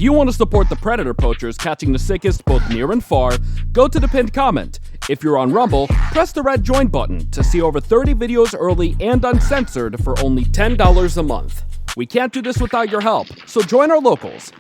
If you want to support the predator poachers catching the sickest both near and far, go to the pinned comment. If you're on Rumble, press the red join button to see over 30 videos early and uncensored for only $10 a month. We can't do this without your help, so join our locals.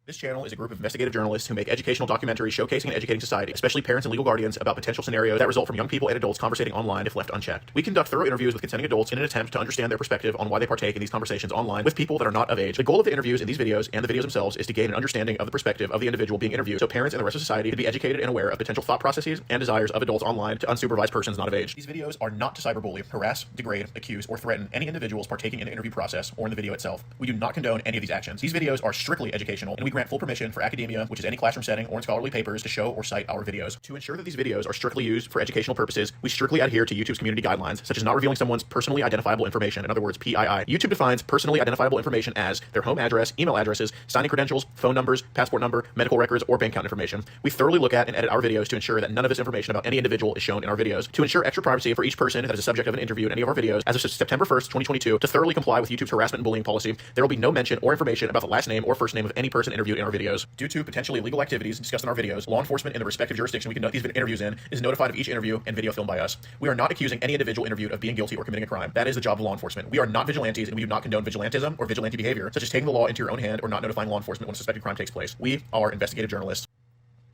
This channel is a group of investigative journalists who make educational documentaries showcasing and educating society, especially parents and legal guardians, about potential scenarios that result from young people and adults conversating online if left unchecked. We conduct thorough interviews with consenting adults in an attempt to understand their perspective on why they partake in these conversations online with people that are not of age. The goal of the interviews in these videos and the videos themselves is to gain an understanding of the perspective of the individual being interviewed, so parents and the rest of society can be educated and aware of potential thought processes and desires of adults online to unsupervised persons not of age. These videos are not to cyberbully, harass, degrade, accuse, or threaten any individuals partaking in the interview process or in the video itself. We do not condone any of these actions. These videos are strictly educational, and we grant full permission for academia, which is any classroom setting or in scholarly papers, to show or cite our videos. To ensure that these videos are strictly used for educational purposes, we strictly adhere to YouTube's community guidelines, such as not revealing someone's personally identifiable information, in other words, PII. YouTube defines personally identifiable information as their home address, email addresses, signing credentials, phone numbers, passport number, medical records, or bank account information. We thoroughly look at and edit our videos to ensure that none of this information about any individual is shown in our videos. To ensure extra privacy for each person that is a subject of an interview in any of our videos, as of September 1st, 2022, to thoroughly comply with YouTube's harassment and bullying policy, there will be no mention or information about the last name or first name of any person interviewed in our videos. Due to potentially illegal activities discussed in our videos, law enforcement in the respective jurisdiction we conduct these interviews in is notified of each interview and video filmed by us. We are not accusing any individual interviewed of being guilty or committing a crime. That is the job of law enforcement. We are not vigilantes, and we do not condone vigilantism or vigilante behavior, such as taking the law into your own hand or not notifying law enforcement when a suspected crime takes place. We are investigative journalists.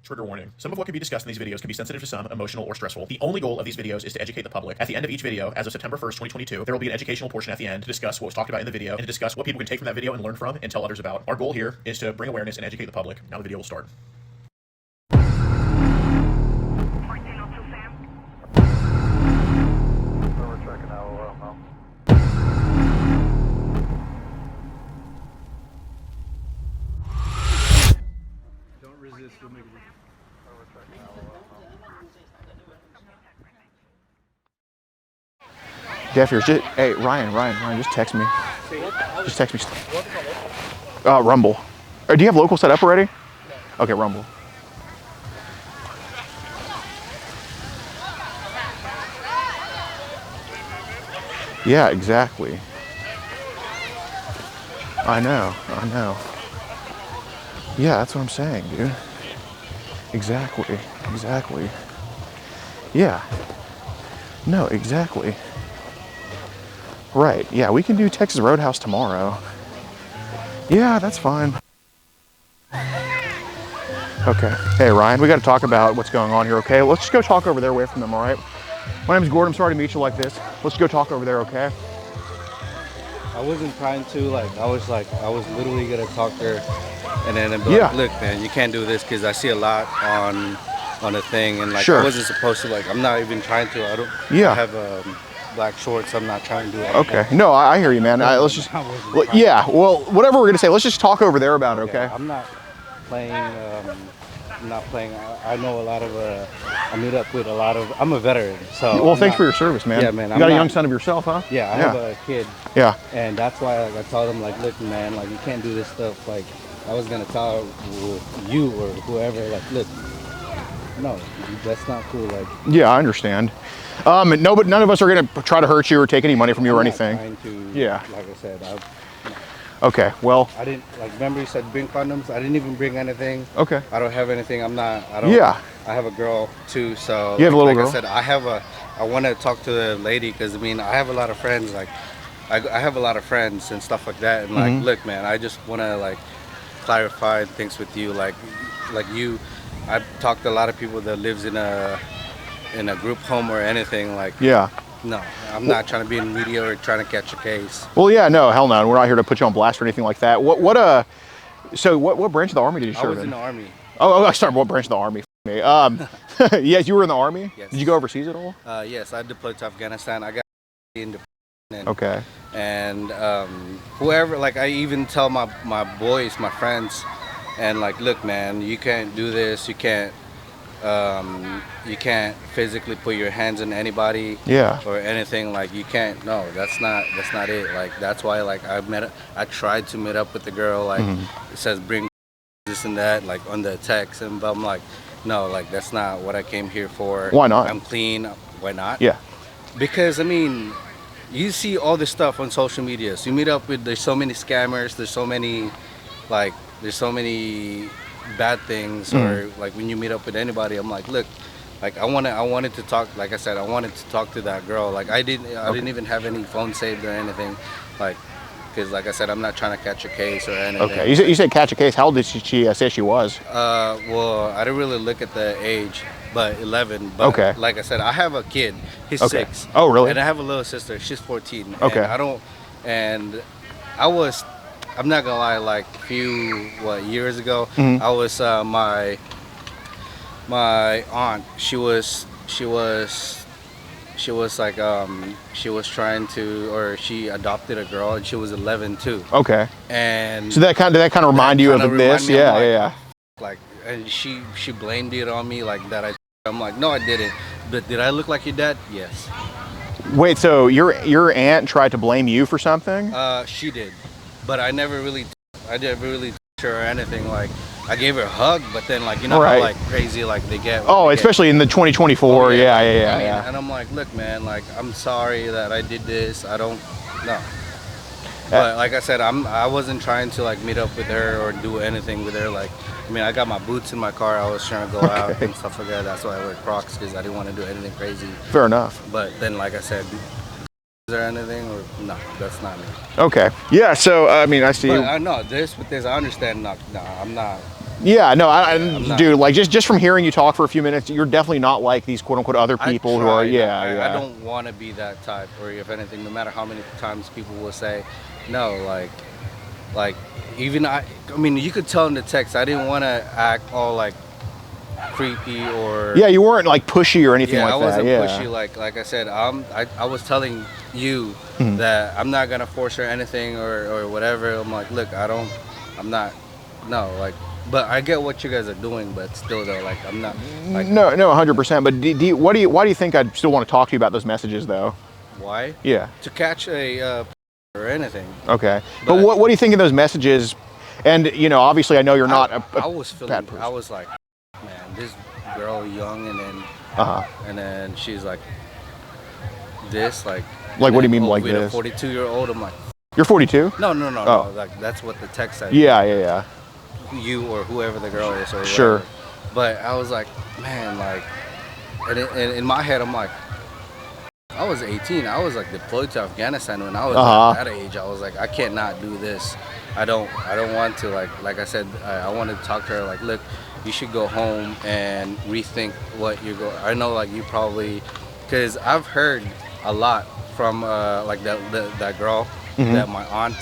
Trigger warning. Some of what can be discussed in these videos can be sensitive to some, emotional, or stressful. The only goal of these videos is to educate the public. At the end of each video, as of September 1st, 2022, there will be an educational portion at the end to discuss what was talked about in the video and to discuss what people can take from that video and learn from and tell others about. Our goal here is to bring awareness and educate the public. Now the video will start. Jeff, hey, Ryan, just text me. Just text me. Rumble. Or do you have local set up already? Okay, Rumble. Yeah, exactly. I know. Yeah, that's what I'm saying, dude. Exactly. Yeah. No, exactly. Right, yeah, we can do Texas Roadhouse tomorrow. Yeah, that's fine. Okay. Hey, Ryan, we got to talk about what's going on here, okay? Let's just go talk over there away from them, all right? My name's Gordon. I'm sorry to meet you like this. Let's go talk over there, okay? I wasn't trying to, I was literally going to talk to her and then be like, look, man, you can't do this because I see a lot on the thing. And, sure. I wasn't supposed to, I'm not even trying to. I have black shorts. I'm not trying to do anything. Okay. No, I hear you, man. Let's just, whatever we're going to say, let's just talk over there about it, okay? I'm not playing, I know a lot of, I meet up with a lot of, I'm a veteran, so. Well, thanks for your service, man. Yeah, man. You got a young son of yourself, huh? Yeah, I have a kid. Yeah. And that's why I told him, look, man, you can't do this stuff. I was going to tell you or whoever, look, no, that's not cool. Yeah, I understand. No, but none of us are going to try to hurt you or take any money from you or anything. I'm not trying to, yeah. Like I said, okay, well. I didn't, remember you said bring condoms? I didn't even bring anything. Okay. I don't have anything. I have a girl too, so. You have a little girl? I said, I want to talk to the lady because, I have a lot of friends, I have a lot of friends and stuff like that. And look, man, I just want to clarify things with you. I've talked to a lot of people that lives in a group home or anything Yeah. No, I'm not trying to be in media or trying to catch a case. Well, yeah, no, hell no. We're not here to put you on blast or anything like that. So what branch of the Army did you serve in? I was in the Army. Oh, sorry, what branch of the Army? Yes, you were in the Army? Yes. Did you go overseas at all? Yes, I deployed to Afghanistan. I got in the okay. And whoever, I even tell my boys, my friends, and look, man, you can't do this. You can't physically put your hands on anybody. Yeah. Or anything. You can't. No, that's not it. That's why I tried to meet up with the girl. It says bring this and that, like on the text, and but I'm like, no, like that's not what I came here for. Why not? I'm clean. Why not? Yeah. Because I mean, you see all this stuff on social media. So you meet up with, there's so many scammers. There's so many bad things. Or like when you meet up with anybody, I'm like, look, like I wanted to talk. Like I said, I wanted to talk to that girl. Like I didn't even have any phone saved or anything. Like, because like I said, I'm not trying to catch a case or anything. Okay. You said catch a case. How old did she say she was? Well, I didn't really look at the age, but 11. But Okay. like I said, I have a kid. He's Okay. 6. Oh, really? And I have a little sister. She's 14. Okay. And I'm not gonna lie, like a few years ago, Mm-hmm. I was my aunt. She was like she was trying to, or she adopted a girl, and she was 11 too. Okay. And So did that kind of remind you of this? Yeah, yeah. Like, and she blamed it on me, like that. I'm like, no, I didn't. But did I look like your dad? Yes. Wait, so your aunt tried to blame you for something? She did, but I never really touched her or anything. Like, I gave her a hug, but then like, you know Right. how like crazy like they get. Oh, they get- especially in the 2024. Oh, yeah, I yeah. mean, and I'm like, look, man, like I'm sorry that I did this. I don't know. But like I said, I wasn't trying to like meet up with her or do anything with her. Like, I mean, I got my boots in my car. I was trying to go out and stuff like that. That's why I wear Crocs, because I didn't want to do anything crazy. Fair enough. But then, like I said, is there anything or no? That's not me. Okay. Yeah. So I mean, I see. But I know this with this. I understand. No, I'm not. Yeah. No. I'm not. Dude, like just from hearing you talk for a few minutes, you're definitely not like these quote unquote other people who are. Yeah. I don't want to be that type. Or if anything, no matter how many times people will say, no, like even I mean, you could tell in the text, I didn't want to act all like creepy or. Yeah, you weren't like pushy or anything like I that. wasn't Yeah. pushy. Like I said, I was telling you Mm-hmm. that I'm not gonna force her anything or whatever. I'm like, look, I'm not. No, like, but I get what you guys are doing, but still though, like, I'm not. Like, No, 100%. But why do you think I'd still want to talk to you about those messages though? why? Yeah. To catch a or anything. Okay. But But- what do you think of those messages? And you know, obviously, I know you're not I was feeling. bad person. I was like, man, this girl young, and then Uh-huh. and then she's like this, like. Like, what do you mean, oh, like with this? a 42-year-old, I'm like, You're 42? no, Oh. no. Like that's what the text said. Yeah. You or whoever the girl is or Sure. whatever. But I was like, man, like, and in my head, I'm like, I was 18. I was like deployed to Afghanistan when I was Uh-huh. at that age. I was like, I can't not do this. I don't want to, like I said, I wanted to talk to her, like, look, you should go home and rethink what you're going. I know, like, you probably, because I've heard a lot from like that girl that my aunt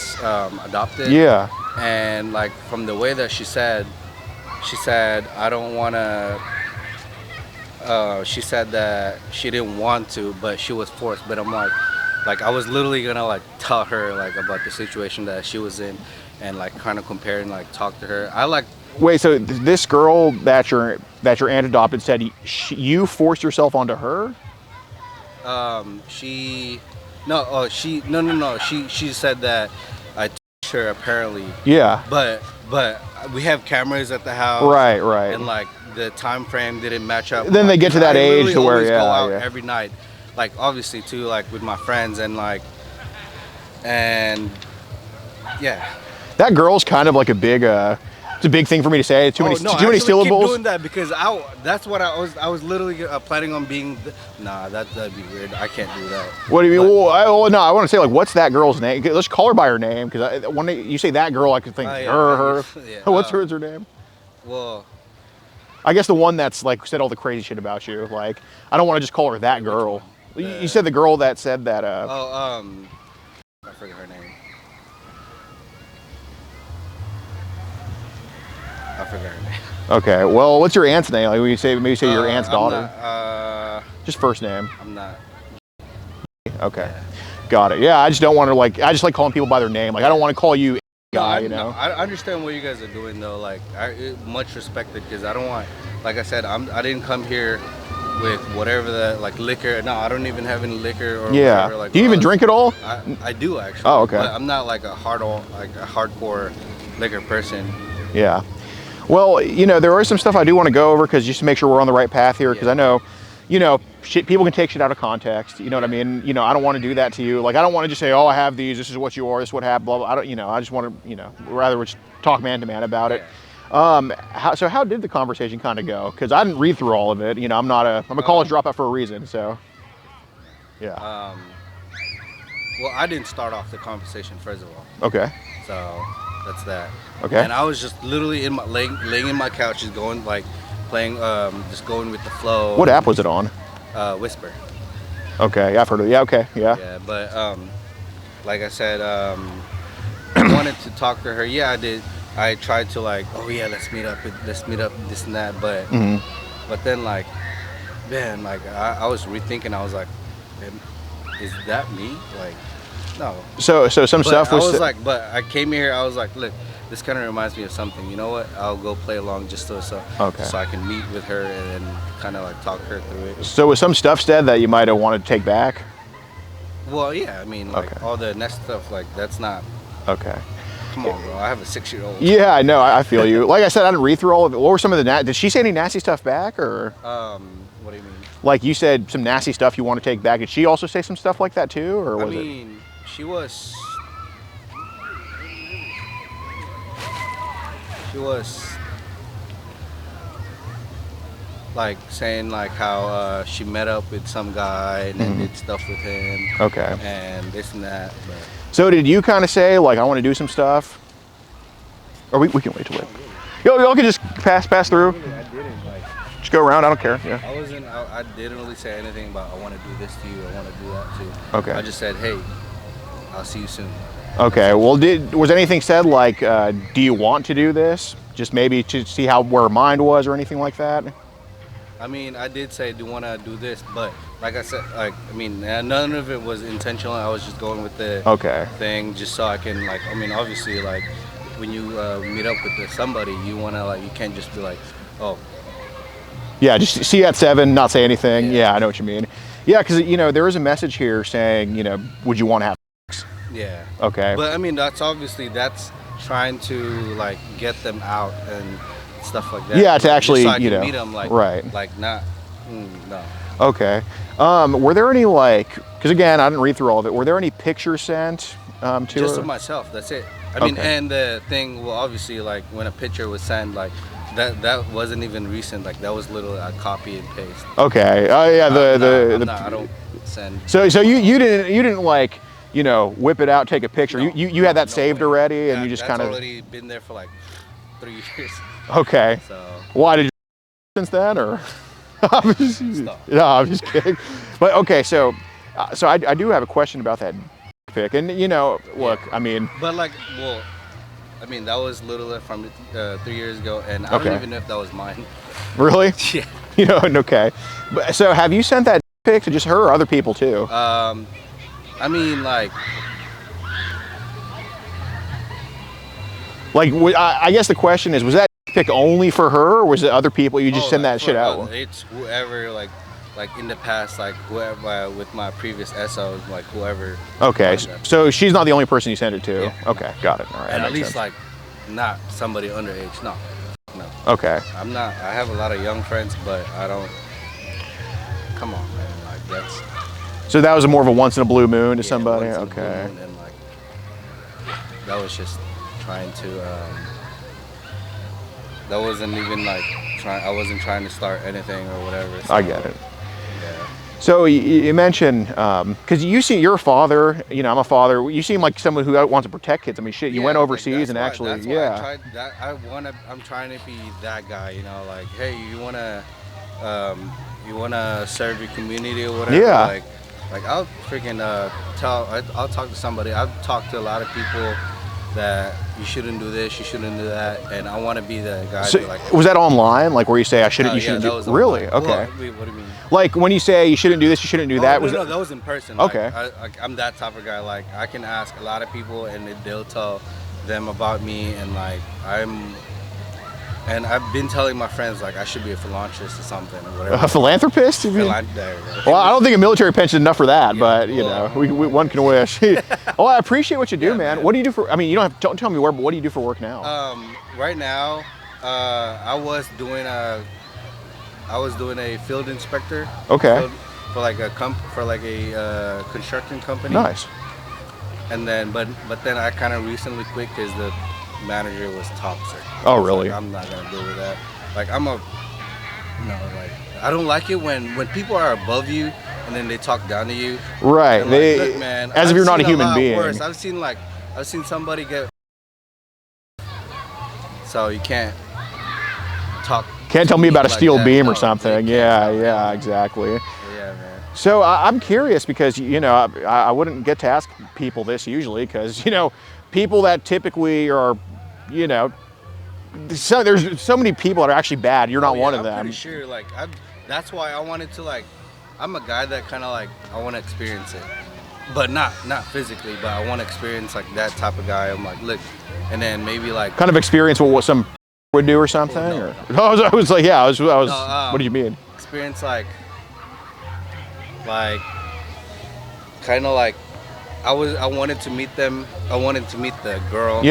adopted. Yeah. And like from the way that she said I don't want to. She said that she didn't want to, but she was forced. But I'm like I was literally gonna like tell her like about the situation that she was in, and like kind of compare and like talk to her. I like. Wait, so this girl that your aunt adopted said you forced yourself onto her? She said that I touched her apparently. Yeah. But we have cameras at the house. Right. And like the time frame didn't match up. Then they get to that I age literally to where, always yeah, go out yeah. every night, like obviously too, like with my friends and like, and yeah. That girl's kind of like a big it's a big thing for me to say. Too many actually syllables. keep doing that because that's what I was literally planning on being. Nah, that'd be weird. I can't do that. What do you mean? But- I want to say like, what's that girl's name? Let's call her by her name, because when you say that girl, I could think yeah, her. yeah, What's her name? Well, I guess the one that's like said all the crazy shit about you. Like, I don't want to just call her that girl. You said the girl that said that. I forget her name. I forgot her name. Okay. Well, what's your aunt's name? Like, maybe say your aunt's daughter. Just first name. I'm not. Okay. Yeah. Got it. Yeah, I just don't want to I just like calling people by their name. Like, I don't want to call you guy, you know. I understand what you guys are doing though. Like, much respected, because I don't want. Like I said, I didn't come here with whatever the like liquor. No, I don't even have any liquor or Yeah. whatever. Like, Do you even drink at all? I do actually. Oh, okay. But I'm not like a hardcore liquor person. Yeah. Well, you know, there is some stuff I do want to go over because just to make sure we're on the right path here. Because I know, you know, people can take shit out of context. You know what I mean? You know, I don't want to do that to you. Like, I don't want to just say, oh, I have these. This is what you are. This is what happened. Blah blah. I don't. You know, I just want to. You know, rather just talk man to man about it. So how did the conversation kind of go? Because I didn't read through all of it. You know, I'm a college dropout for a reason. So, yeah. Well, I didn't start off the conversation first of all. Okay. So that's that. Okay. And I was just literally in my laying in my couch, just going like playing, just going with the flow. What app was it on? Whisper. Okay, yeah, I've heard of it. Yeah, okay, yeah. Yeah, but like I said, I wanted to talk to her. Yeah, I did. I tried to like, oh yeah, let's meet up, this and that. But but then like, man, like I was rethinking. I was like, man, is that me? Like, no. So some stuff was. I was like, but I came here. I was like, look, this kind of reminds me of something. You know what? I'll go play along just so I can meet with her and kind of like talk her through it. So was some stuff said that you might have wanted to take back? Well, yeah. I mean, like all the next stuff, like that's not. Okay. Come on, bro. I have a 6-year-old. Yeah, I know. I feel you. Like I said, I didn't read through all of it. What were some of the did she say any nasty stuff back or? What do you mean? Like you said, some nasty stuff you want to take back. Did she also say some stuff like that too, or was it? She was like saying like how she met up with some guy and then did stuff with him. Okay. And this and that. But. So did you kind of say like I want to do some stuff? Or we can wait till later. Y'all can just pass through. I didn't like. Just go around. I don't care. Yeah. I didn't really say anything about I want to do this to you. I want to do that to you. Okay. I just said, hey, I'll see you soon. Okay. Well, was anything said like, do you want to do this? Just maybe to see where her mind was or anything like that? I mean, I did say, do you want to do this? But like I said, like, I mean, none of it was intentional. I was just going with the thing just so I can, like, I mean, obviously, like, when you meet up with somebody, you want to, like, you can't just be like, oh. Yeah, just see you at 7, not say anything. Yeah, I know what you mean. Yeah, because, you know, there is a message here saying, you know, would you want to have sex? Yeah. Okay. But, I mean, that's trying to, like, get them out and stuff like that. Yeah, to actually, so I you know, meet them, like, right. Like, not, no. Okay. Were there any, like, because, again, I didn't read through all of it. Were there any pictures sent to her? Just of myself, that's it. I mean, and the thing, well, obviously, like, when a picture was sent, like, that wasn't even recent. Like, that was literally a copy and paste. Okay. Oh, yeah, I don't send. So you didn't, like, you know, whip it out, take a picture. No, you had that saved already, and you just kind of. That's already been there for, like, 3 years. Okay. So. Why did you since then, or? I'm just kidding. But okay, so I do have a question about that pic, and you know, look, I mean. But like, well, I mean, that was literally from 3 years ago, and I don't even know if that was mine. Really? Yeah. You know, okay. But, so have you sent that pic to just her or other people too? I mean, like. I guess the question is, was that pic only for her, or was it other people? You just send that shit out? It's whoever, like in the past, like whoever with my previous SOs, like whoever. Okay, so she's not the only person you sent it to. Yeah, okay, got it. All right. And at least like not somebody underage. No. Okay. I'm not. I have a lot of young friends, but I don't. Come on, man. Like that's. So that was more of a once in a blue moon to somebody. Okay. And like that was just trying to. That wasn't even like I wasn't trying to start anything or whatever. So, I get it. Yeah. So you mentioned, because you're a father, you know, I'm a father. You seem like someone who wants to protect kids. I mean, shit, you went overseas and actually, that's why I tried that. I'm trying to be that guy, you know, like, hey, you wanna serve your community or whatever. Yeah. Like I'll freaking I'll talk to somebody. I've talked to a lot of people that you shouldn't do this, you shouldn't do that, and I want to be the guy. So, like, was that online? Like where you say I shouldn't, you shouldn't do? Really? Okay. Well, what do you mean? Like when you say you shouldn't do this, you shouldn't do that. No, that was in person. Okay. Like, I'm that type of guy. Like I can ask a lot of people, and they'll tell them about me, and like And I've been telling my friends like I should be a philanthropist or something or whatever. A philanthropist? Well, I don't think a military pension is enough for that, but you know, one can wish. Oh, I appreciate what you do, man. What do you do for? I mean, don't tell me where, but what do you do for work now? Right now, I was doing a field inspector. Okay. For like a construction company. Nice. And then, but then I kind of recently quit because the manager was toxic. Oh, really? Like, I'm not gonna deal with that. Like like I don't like it when people are above you and then they talk down to you. Right. And They, like, look, man, as if you're not a human being. Worse. I've seen somebody get. So you can't talk. Can't tell me about a like steel that. beam No, or something. they Yeah, can't. yeah, exactly. Yeah, man. So I'm curious because, you know, I wouldn't get to ask people this usually because, you know, people that typically are, you know, so there's so many people that are actually bad. You're not one of them. I'm pretty sure, like, that's why I wanted to, like, I'm a guy that kind of, like, I want to experience it. But not physically, but I want to experience, like, that type of guy. I'm like, look, and then maybe, like. Kind of experience what some would do or something? No, or? No. I was like, yeah, I was what do you mean? Experience, like kind of like I wanted to meet them. I wanted to meet the girl,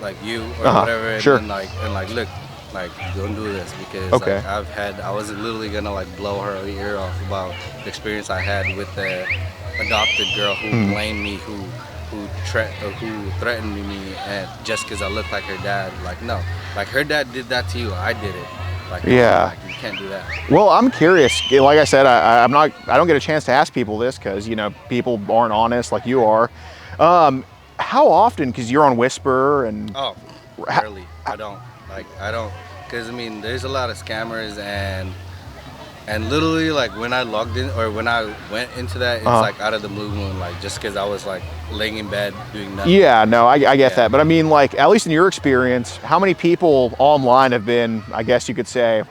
like you or whatever, and sure. then like look, like don't do this because okay. like, I was literally gonna like blow her ear off about the experience I had with the adopted girl who blamed me, who threatened me, and just because I looked like her dad. Like no, like her dad did that to you. I did it. Like, yeah, like, you can't do that. Well, I'm curious. Like I said, I don't get a chance to ask people this because, you know, people aren't honest like you are. How often? Because you're on Whisper and. Oh, rarely. I don't, because I mean, there's a lot of scammers and literally like when I logged in or when I went into that, it's like out of the blue moon, like just because I was like laying in bed doing nothing. Yeah, no, I get that. But I mean, like, at least in your experience, how many people online have been, I guess you could say,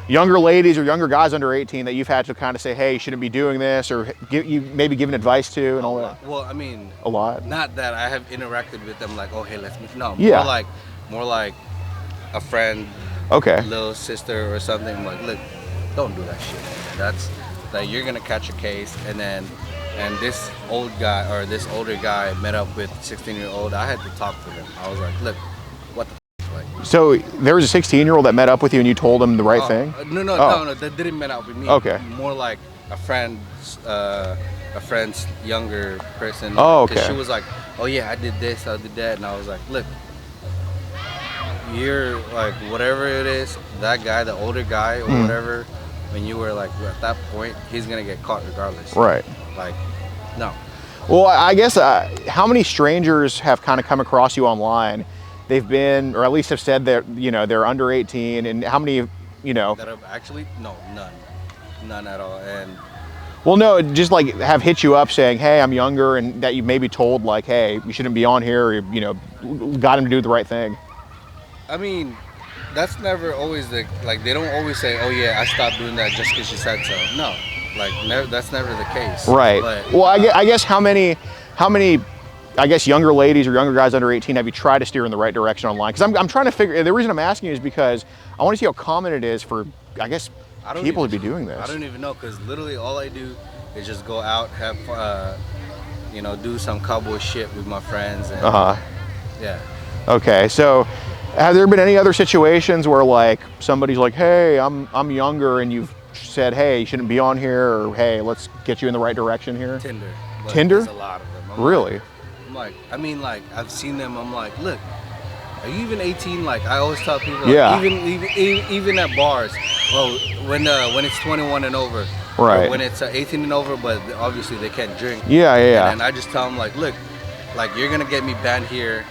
younger ladies or younger guys under 18 that you've had to kind of say, hey, you shouldn't be doing this, or you maybe given advice to and all that? Well, I mean, a lot. Not that I have interacted with them like, oh, hey, let's meet. No, yeah. more like a friend, okay, little sister or something. I'm like, look, don't do that shit. That's like you're gonna catch a case, and this old guy or this older guy met up with 16-year-old. I had to talk to him. I was like, look, what the f-? Like. So there was a 16-year-old that met up with you, and you told him the right thing? No, that didn't met up with me. Okay. More like a friend's younger person. Oh, okay. Because she was like, oh yeah, I did this, I did that, and I was like, look. You're like whatever it is, that guy, the older guy or whatever, when you were like at that point, he's gonna get caught regardless. Right. Like, no. Well, I guess how many strangers have kind of come across you online? They've been, or at least have said that, you know, they're under 18, and how many, you know? That have actually, no, none at all. And well, no, just like have hit you up saying, hey, I'm younger, and that you maybe told like, hey, you shouldn't be on here, or, you know, got him to do the right thing. I mean, that's never always like they don't always say, oh yeah, I stopped doing that just because she said so. No, like that's never the case. Right. But, well, I guess how many, I guess younger ladies or younger guys under 18 have you tried to steer in the right direction online? Because I'm trying to figure. The reason I'm asking you is because I want to see how common it is for, I guess, people to be doing this. I don't even know, because literally all I do is just go out, have, you know, do some cowboy shit with my friends. And, yeah. Okay, so. Have there been any other situations where like somebody's like, hey, I'm younger, and you've said, hey, you shouldn't be on here, or hey, let's get you in the right direction here? Tinder. Tinder? There's a lot of them. Really? I mean, I've seen them. I'm like, look, are you even 18? Like I always tell people, yeah. Even at bars, well, when it's 21 and over, right? When it's 18 and over, but obviously they can't drink. Yeah. And I just tell them like, look, like you're gonna get me banned here.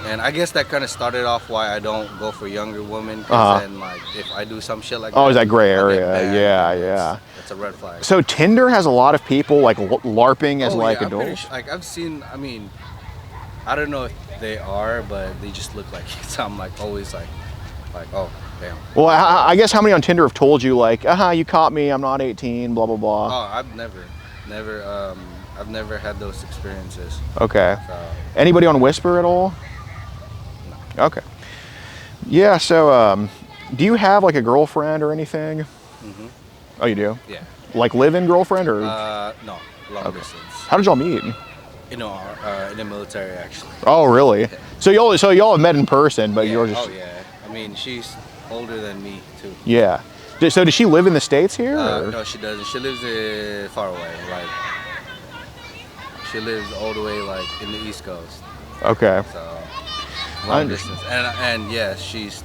And I guess that kind of started off why I don't go for younger women. Because then, like, if I do some shit like that. Oh, is that gray area? Yeah. That's a red flag. So Tinder has a lot of people like LARPing as like adults. Like I've seen. I mean, I don't know if they are, but they just look like it. So I'm like always like, oh damn. Well, I guess how many on Tinder have told you like, you caught me, I'm not 18, blah blah blah. Oh, I've never had those experiences. Okay. So. Anybody on Whisper at all? Okay. Yeah, so do you have like a girlfriend or anything? Mm-hmm. Oh, you do? Yeah. Like live-in girlfriend or? No, long distance. How did y'all meet? In the military, actually. Oh, really? Yeah. So y'all have met in person, but you're just. Oh yeah. I I mean, she's older than me too. Yeah. So does she live in the States here? No, she doesn't. She lives far away. Like, she lives all the way like in the East Coast. Okay. So long distance. And yeah, she's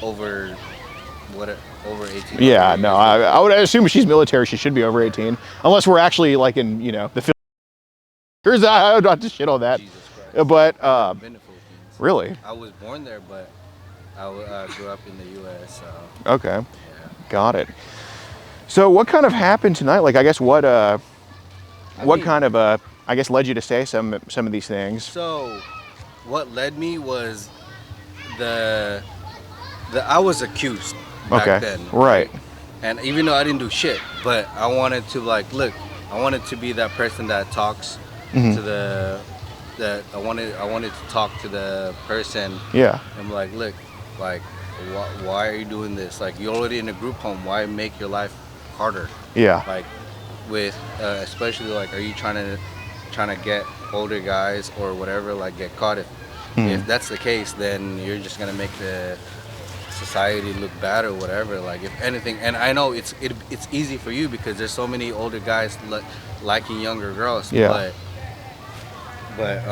over 18. Yeah, no, I would assume if she's military, she should be over 18, unless we're actually like in the Philippines. I would not to shit on that. Jesus Christ. But I've been to Philippines. really, I was born there, but I grew up in the U.S. So okay, yeah. got it. So what kind of happened tonight? Like, I guess what kind of I guess led you to say some of these things? So what led me was the I was accused back then. Right. And even though I didn't do shit, but I wanted to I wanted to be that person that talks to I wanted to talk to the person. Yeah. I'm like, look, like, why are you doing this? Like, you're already in a group home. Why make your life harder? Yeah. Like, with especially like, are you trying to get older guys or whatever, like, get caught? If that's the case, then you're just gonna make the society look bad or whatever. Like, if anything, and I know it's easy for you because there's so many older guys liking younger girls. Yeah. But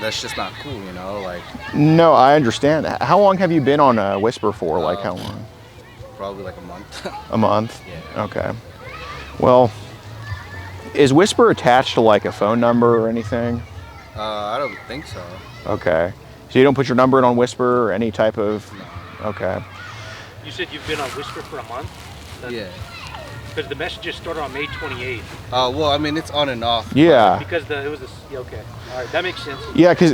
that's just not cool, you know. Like, No, I understand. How long have you been on Whisper for? Like, how long? probably like a month. A month? Yeah. Okay. Well, is Whisper attached to like a phone number or anything? I don't think so. Okay. So you don't put your number in on Whisper or any type of... No. Okay. You said you've been on Whisper for a month? Yeah. Because the messages started on May 28th. Well, I mean, it's on and off. Yeah. Because okay. All right, that makes sense. Yeah, because,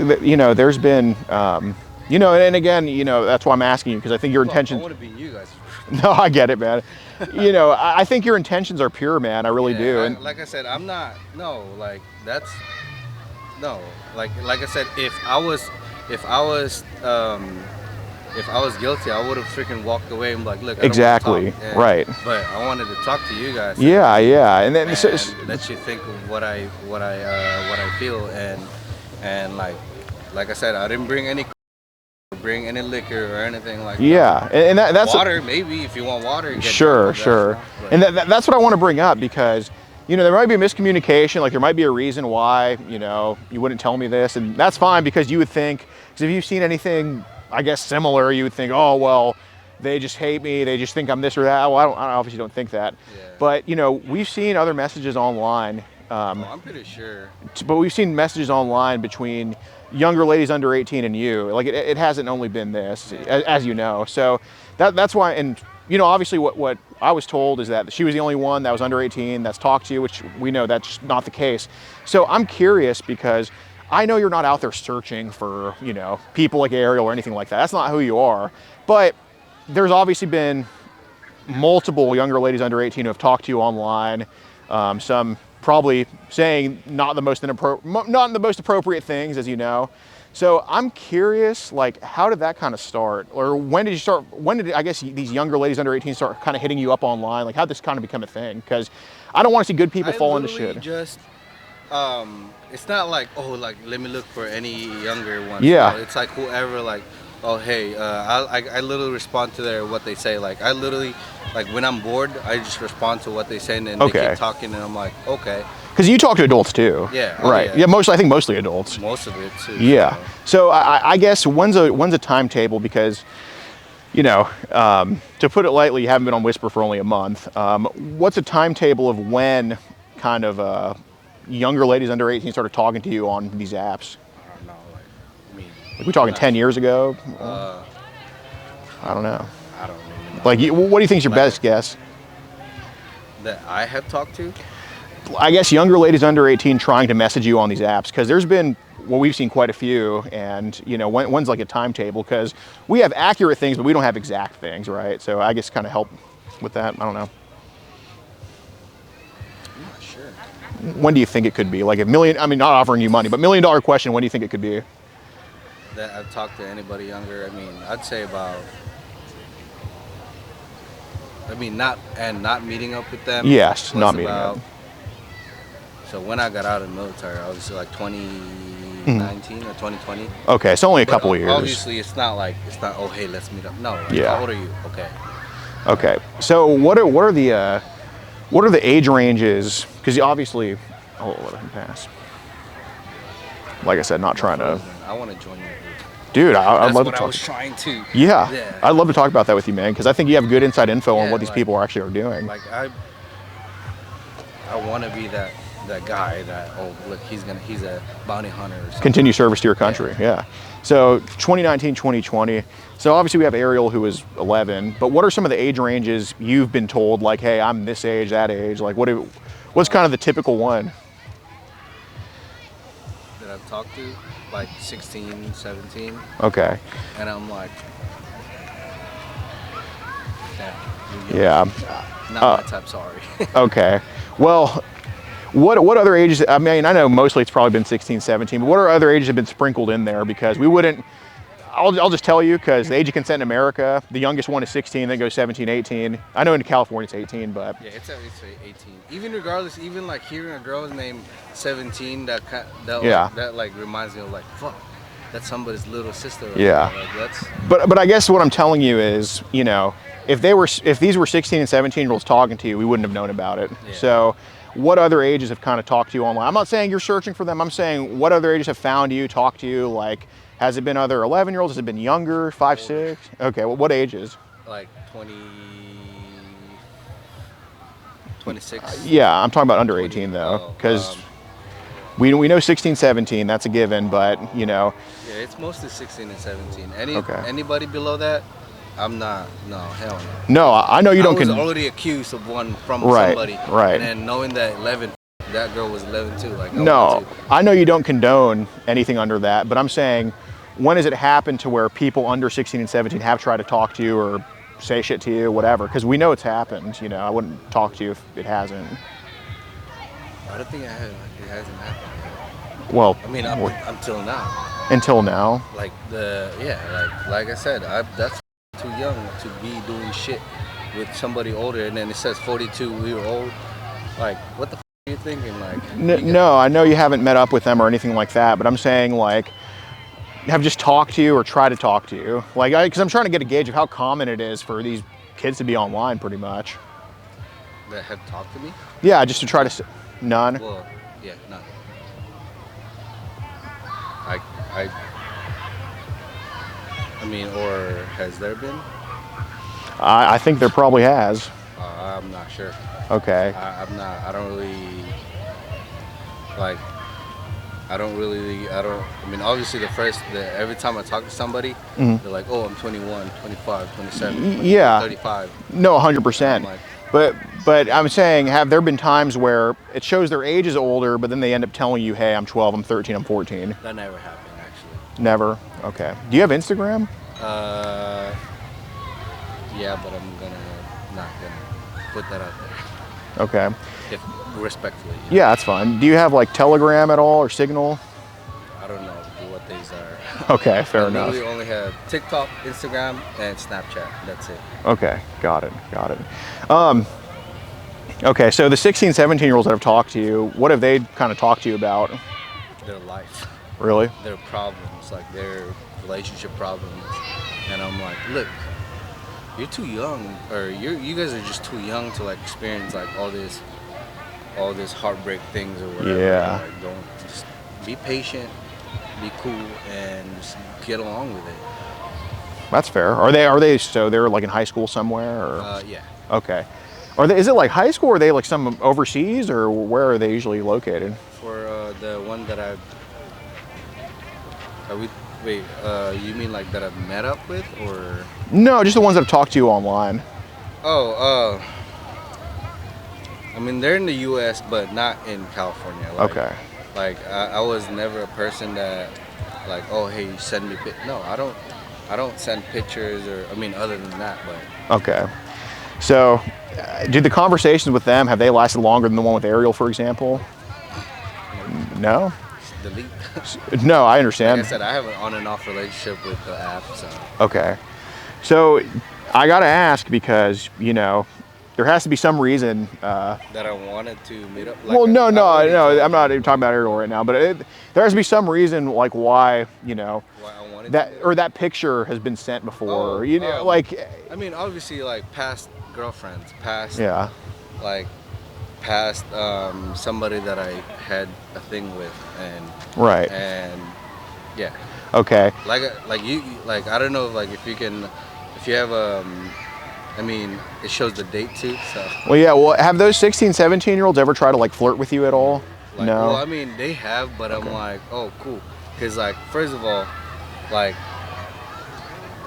there's been, and again, that's why I'm asking you, because I think your intentions... I want to be you guys. No, I get it, man. I think your intentions are pure, man. I really do. And like I said, I'm not. No, like that's. No, like I said, if I was guilty, I would have freaking walked away and be like, look. I don't Exactly. want to talk. Right. But I wanted to talk to you guys. Yeah, and then And let you think of what I feel, and like I said, I didn't bring any liquor or anything like that. Yeah, and that's water. Maybe if you want water. Get sure. But, And that's what I want to bring up, because there might be a miscommunication. Like, there might be a reason why you wouldn't tell me this, and that's fine, because you would think, because if you've seen anything, I guess, similar, you would think, oh well, they just hate me, they just think I'm this or that. Well, I obviously don't think that. Yeah. But we've seen other messages online. I'm pretty sure. But we've seen messages online between younger ladies under 18 and you. Like, it hasn't only been this, as you know. So that's why, and obviously what I was told is that she was the only one that was under 18 that's talked to you, which we know that's not the case. So I'm curious, because I know you're not out there searching for, people like Ariel or anything like that. That's not who you are. But there's obviously been multiple younger ladies under 18 who have talked to you online. Some probably saying not the most appropriate things, as you know. So I'm curious, like, how did that kind of start? Or when did I guess these younger ladies under 18 start kind of hitting you up online? Like, how did this kind of become a thing? Because I don't want to see good people fall into shit. Just, it's not like, oh, like, let me look for any younger ones. Yeah. It's like whoever, like, oh, hey, I literally respond to what they say. Like, I literally, like, when I'm bored, I just respond to what they say, and then they keep talking, and I'm like, okay. Because you talk to adults too. Yeah. Right. Yeah. I think mostly adults. Most of it too. Yeah. So I guess when's a timetable? Because, to put it lightly, you haven't been on Whisper for only a month. What's a timetable of when kind of younger ladies under 18 started talking to you on these apps? I don't know. Like, I mean. Like, we talking 10 years ago? I don't know. I don't really know. Like, what do you think is your best guess? That I have talked to? I guess younger ladies under 18 trying to message you on these apps, because there's been, we've seen quite a few, and when's like a timetable, because we have accurate things, but we don't have exact things, right? So I guess kind of help with that. I don't know. I'm not sure. When do you think it could be? Like not offering you money, but $1 million question, when do you think it could be? That I've talked to anybody younger, I mean, I'd say about, not meeting up with them. Yes, not meeting up. So when I got out of the military, I was like 2019, 2019 or 2020. Okay, it's only a couple But of years. obviously, it's not oh hey, let's meet up. No, like, Yeah. how old are you? Okay. Okay, so what are the age ranges? Because obviously, let him pass. Like I said, not trying to. I want to join you. Dude, I'd That's love to what I talk. was trying to. Yeah, I'd love to talk about that with you, man, because I think you have good inside info on Yeah, what these like- people actually are doing. Like I want to be that guy that, oh look, he's a bounty hunter or something. Continue service to your country. Yeah. So 2019, 2020. So obviously we have Ariel, who is 11. But what are some of the age ranges you've been told? Like, hey, I'm this age, that age. Like, what's kind of the typical one? That I've talked to, like 16, 17, Okay. and I'm like, damn, you're young. Yeah. Not my type. Sorry. Okay. Well, what other ages? I mean, I know mostly it's probably been 16, 17, but what are other ages have been sprinkled in there? Because we wouldn't, I'll just tell you, because the age of consent in America, the youngest one is 16, then goes 17, 18. I know in California it's 18, but. Yeah, it's 18. Even regardless, even like hearing a girl's name 17, that like reminds me of like, fuck, that's somebody's little sister. Right Yeah. there. Like, that's. But I guess what I'm telling you is, you know, if these were 16 and 17-year-olds talking to you, we wouldn't have known about it. Yeah. So what other ages have kind of talked to you online? I'm not saying you're searching for them. I'm saying what other ages have found you, talked to you? Like, has it been other 11-year-olds? Has it been younger, 5, 6? Okay, well, what ages? Like 26. Yeah, I'm talking about under 18 though, because we know 16, 17, that's a given, but you know. Yeah, it's mostly 16 and 17. Anybody below that, I'm not. No, hell no. No, I know you don't. I was already accused of one from somebody. Right. And then knowing that 11, that girl was 11 too. Like no, I know you don't condone anything under that, but I'm saying, when has it happened to where people under 16 and 17 have tried to talk to you or say shit to you, whatever? Because we know it's happened. You know, I wouldn't talk to you if it hasn't. I don't think it hasn't happened yet. Well, I mean, until now. Until now. Like like I said, that's too young to be doing shit with somebody older, and then it says 42-year-old. Like, what the f are you thinking? Like, no, I know you haven't met up with them or anything like that, but I'm saying, like, have just talked to you or try to talk to you, like, because I'm trying to get a gauge of how common it is for these kids to be online, pretty much. That have talked to me? Yeah, just to try to. None. Well, yeah, none. I mean, or has there been? I think there probably has. I'm not sure. Okay. I'm not. I don't really. Like. I mean, obviously every time I talk to somebody, they're like, oh, I'm 21, 25, 27, yeah. 35. No, 100%. Like, but I'm saying, have there been times where it shows their age is older, but then they end up telling you, hey, I'm 12, I'm 13, I'm 14? That never happened, actually. Never? Okay. Do you have Instagram? Yeah, but I'm not gonna put that out there. Okay. Respectfully. Yeah, that's fine. Do you have like Telegram at all or Signal? I don't know what these are. Okay, fair enough. We only have TikTok, Instagram, and Snapchat. That's it. Okay, got it. Okay, so the 16, 17-year-olds that have talked to you, what have they kind of talked to you about? Their life. Really? Their problems, like their relationship problems. And I'm like, look, you're too young, or you guys are just too young to like experience like all this heartbreak things or whatever. Yeah. Like, don't, just be patient, be cool, and just get along with it. That's fair. Are they so they're like in high school somewhere or? Yeah. Okay. Is it like high school, or are they like some overseas, or where are they usually located? For the one that you mean like that I've met up with, or? No, just the ones that have talked to you online. I mean, they're in the U.S., but not in California. Like, Okay. Like, I was never a person that, like, oh, hey, send me No, I don't send pictures, or, I mean, other than that, but. Okay. So, did the conversations with them, have they lasted longer than the one with Ariel, for example? No? Delete. No, I understand. Like I said, I have an on and off relationship with the app, so. Okay. So, I gotta ask, because, you know, there has to be some reason. That I wanted to meet up. Well, Like, no, I've already told I'm not you even talking about Ariel right now, but there has to be some reason, like why, why I wanted that to meet or up. that picture has been sent before. Oh, like, I mean, obviously, like past girlfriends, past yeah, like past somebody that I had a thing with, right, and yeah, okay. like you like I don't know like if you have I mean it shows the date too, so Well, yeah. Well, have those 16, 17-year-olds ever try to like flirt with you at all? like No. well I mean they have, but I'm like, oh cool, because like first of all like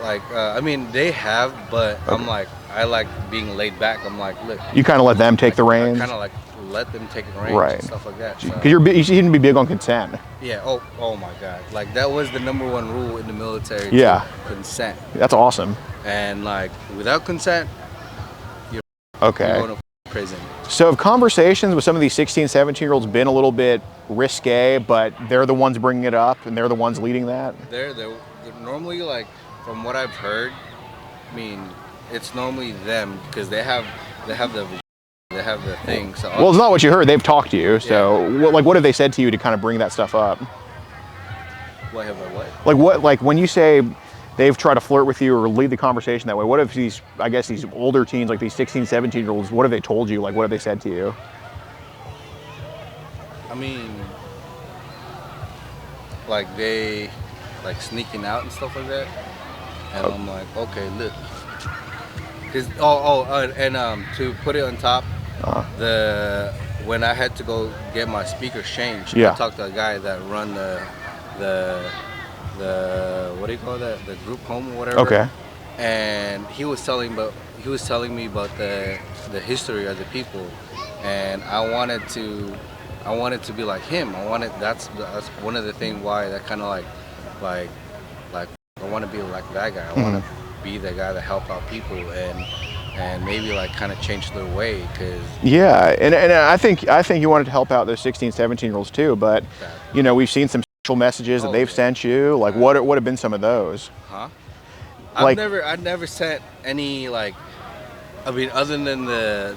I mean they have, but I'm like I like being laid back. I'm like, look, You kind of let them take the I reins, kind of like let them take the reins Right. and stuff like that. So. because you shouldn't be big on consent. Yeah. Oh my God. Like that was the number one rule in the military. Yeah. Consent. That's awesome. And like without consent, Okay. you're going to prison. So have conversations with some of these 16, 17-year-olds been a little bit risque, but they're the ones bringing it up and they're the ones leading that? They're normally, like from what I've heard, I mean, it's normally them because they have the thing. So Well, it's not what you heard. They've talked to you. So, what have they said to you to kind of bring that stuff up? what have I Like like when you say they've tried to flirt with you or lead the conversation that way, what if these older teens, like these 16, 17-year-olds, what have they told you? Like, what have they said to you? I mean, like they like sneaking out and stuff like that, and I'm like, okay, look, cause and to put it on top, when I had to go get my speakers changed, Yeah. I talked to a guy that run the what do you call that, the group home or whatever. Okay. And he was telling me about the history of the people, and I wanted to be like him. That's one of the things why that kind of like I want to be like that guy. I want to be the guy that help out people and maybe like kind of change their way, because Yeah, and I think you wanted to help out those 16, 17-year-olds too, but we've seen some social messages that they've sent you. Like, what have been some of those? huh? Like- I've never sent any, like, I mean, other than the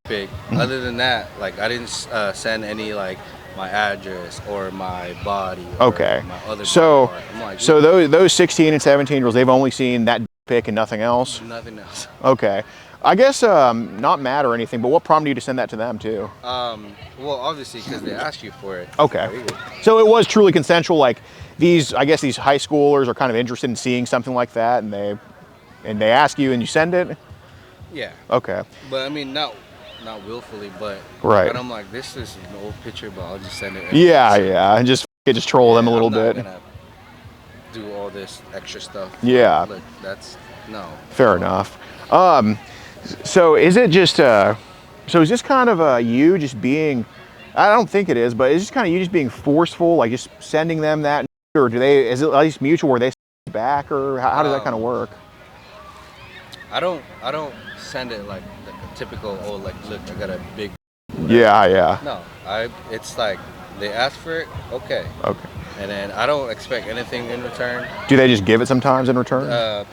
pic. Other than that, like I didn't send any like my address or my body. Or Okay. My other So body part. I'm like, so those 16 and 17-year-olds, they've only seen that pic and nothing else. nothing else. Okay. I guess not mad or anything, but what prompted you to send that to them too? Well, obviously because they asked you for it. Okay. So it was truly consensual. Like these high schoolers are kind of interested in seeing something like that, and they ask you and you send it. Yeah. Okay. But I mean, not willfully, but Right. But I'm like, this is an old picture, but I'll just send it. Yeah, and just troll them a little I'm not bit. gonna do all this extra stuff. Yeah. Look, that's no. Fair enough. So is it just so is this kind of you just being, I don't think it is, but is this kind of you just being forceful, like just sending them that, or is it at least mutual where they send back, or how does that kind of work? I don't send it like a typical, like, look, I got a big. Yeah. No, it's like they ask for it, okay, Okay. and then I don't expect anything in return. Do they just give it sometimes in return?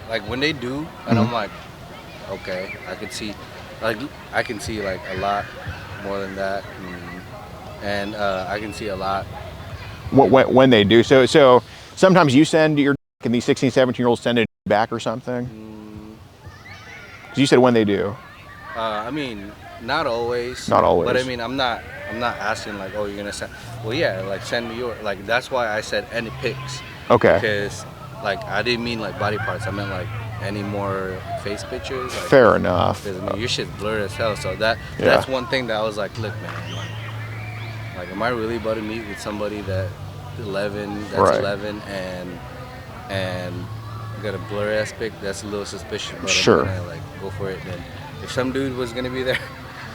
Like when they do, and I'm like, okay, I can see like a lot more than that, and I can see a lot. When they do, so sometimes you send your, and these 16, 17-year-olds send it back or something? Because you said when they do. I mean, not always. Not always. But I mean, I'm not asking like, oh, you're gonna send. Well, yeah, like send me your, like that's why I said any pics. Okay. Because like I didn't mean like body parts. I meant like any more face pictures. Like, Fair enough. Because I mean, your shit's blurred as hell. So that's one thing that I was like, look, man, like am I really about to meet with somebody that's Right. 11 and got a blur ass pic? That's a little suspicious. But Sure. I'm gonna like go for it. Then if some dude was gonna be there,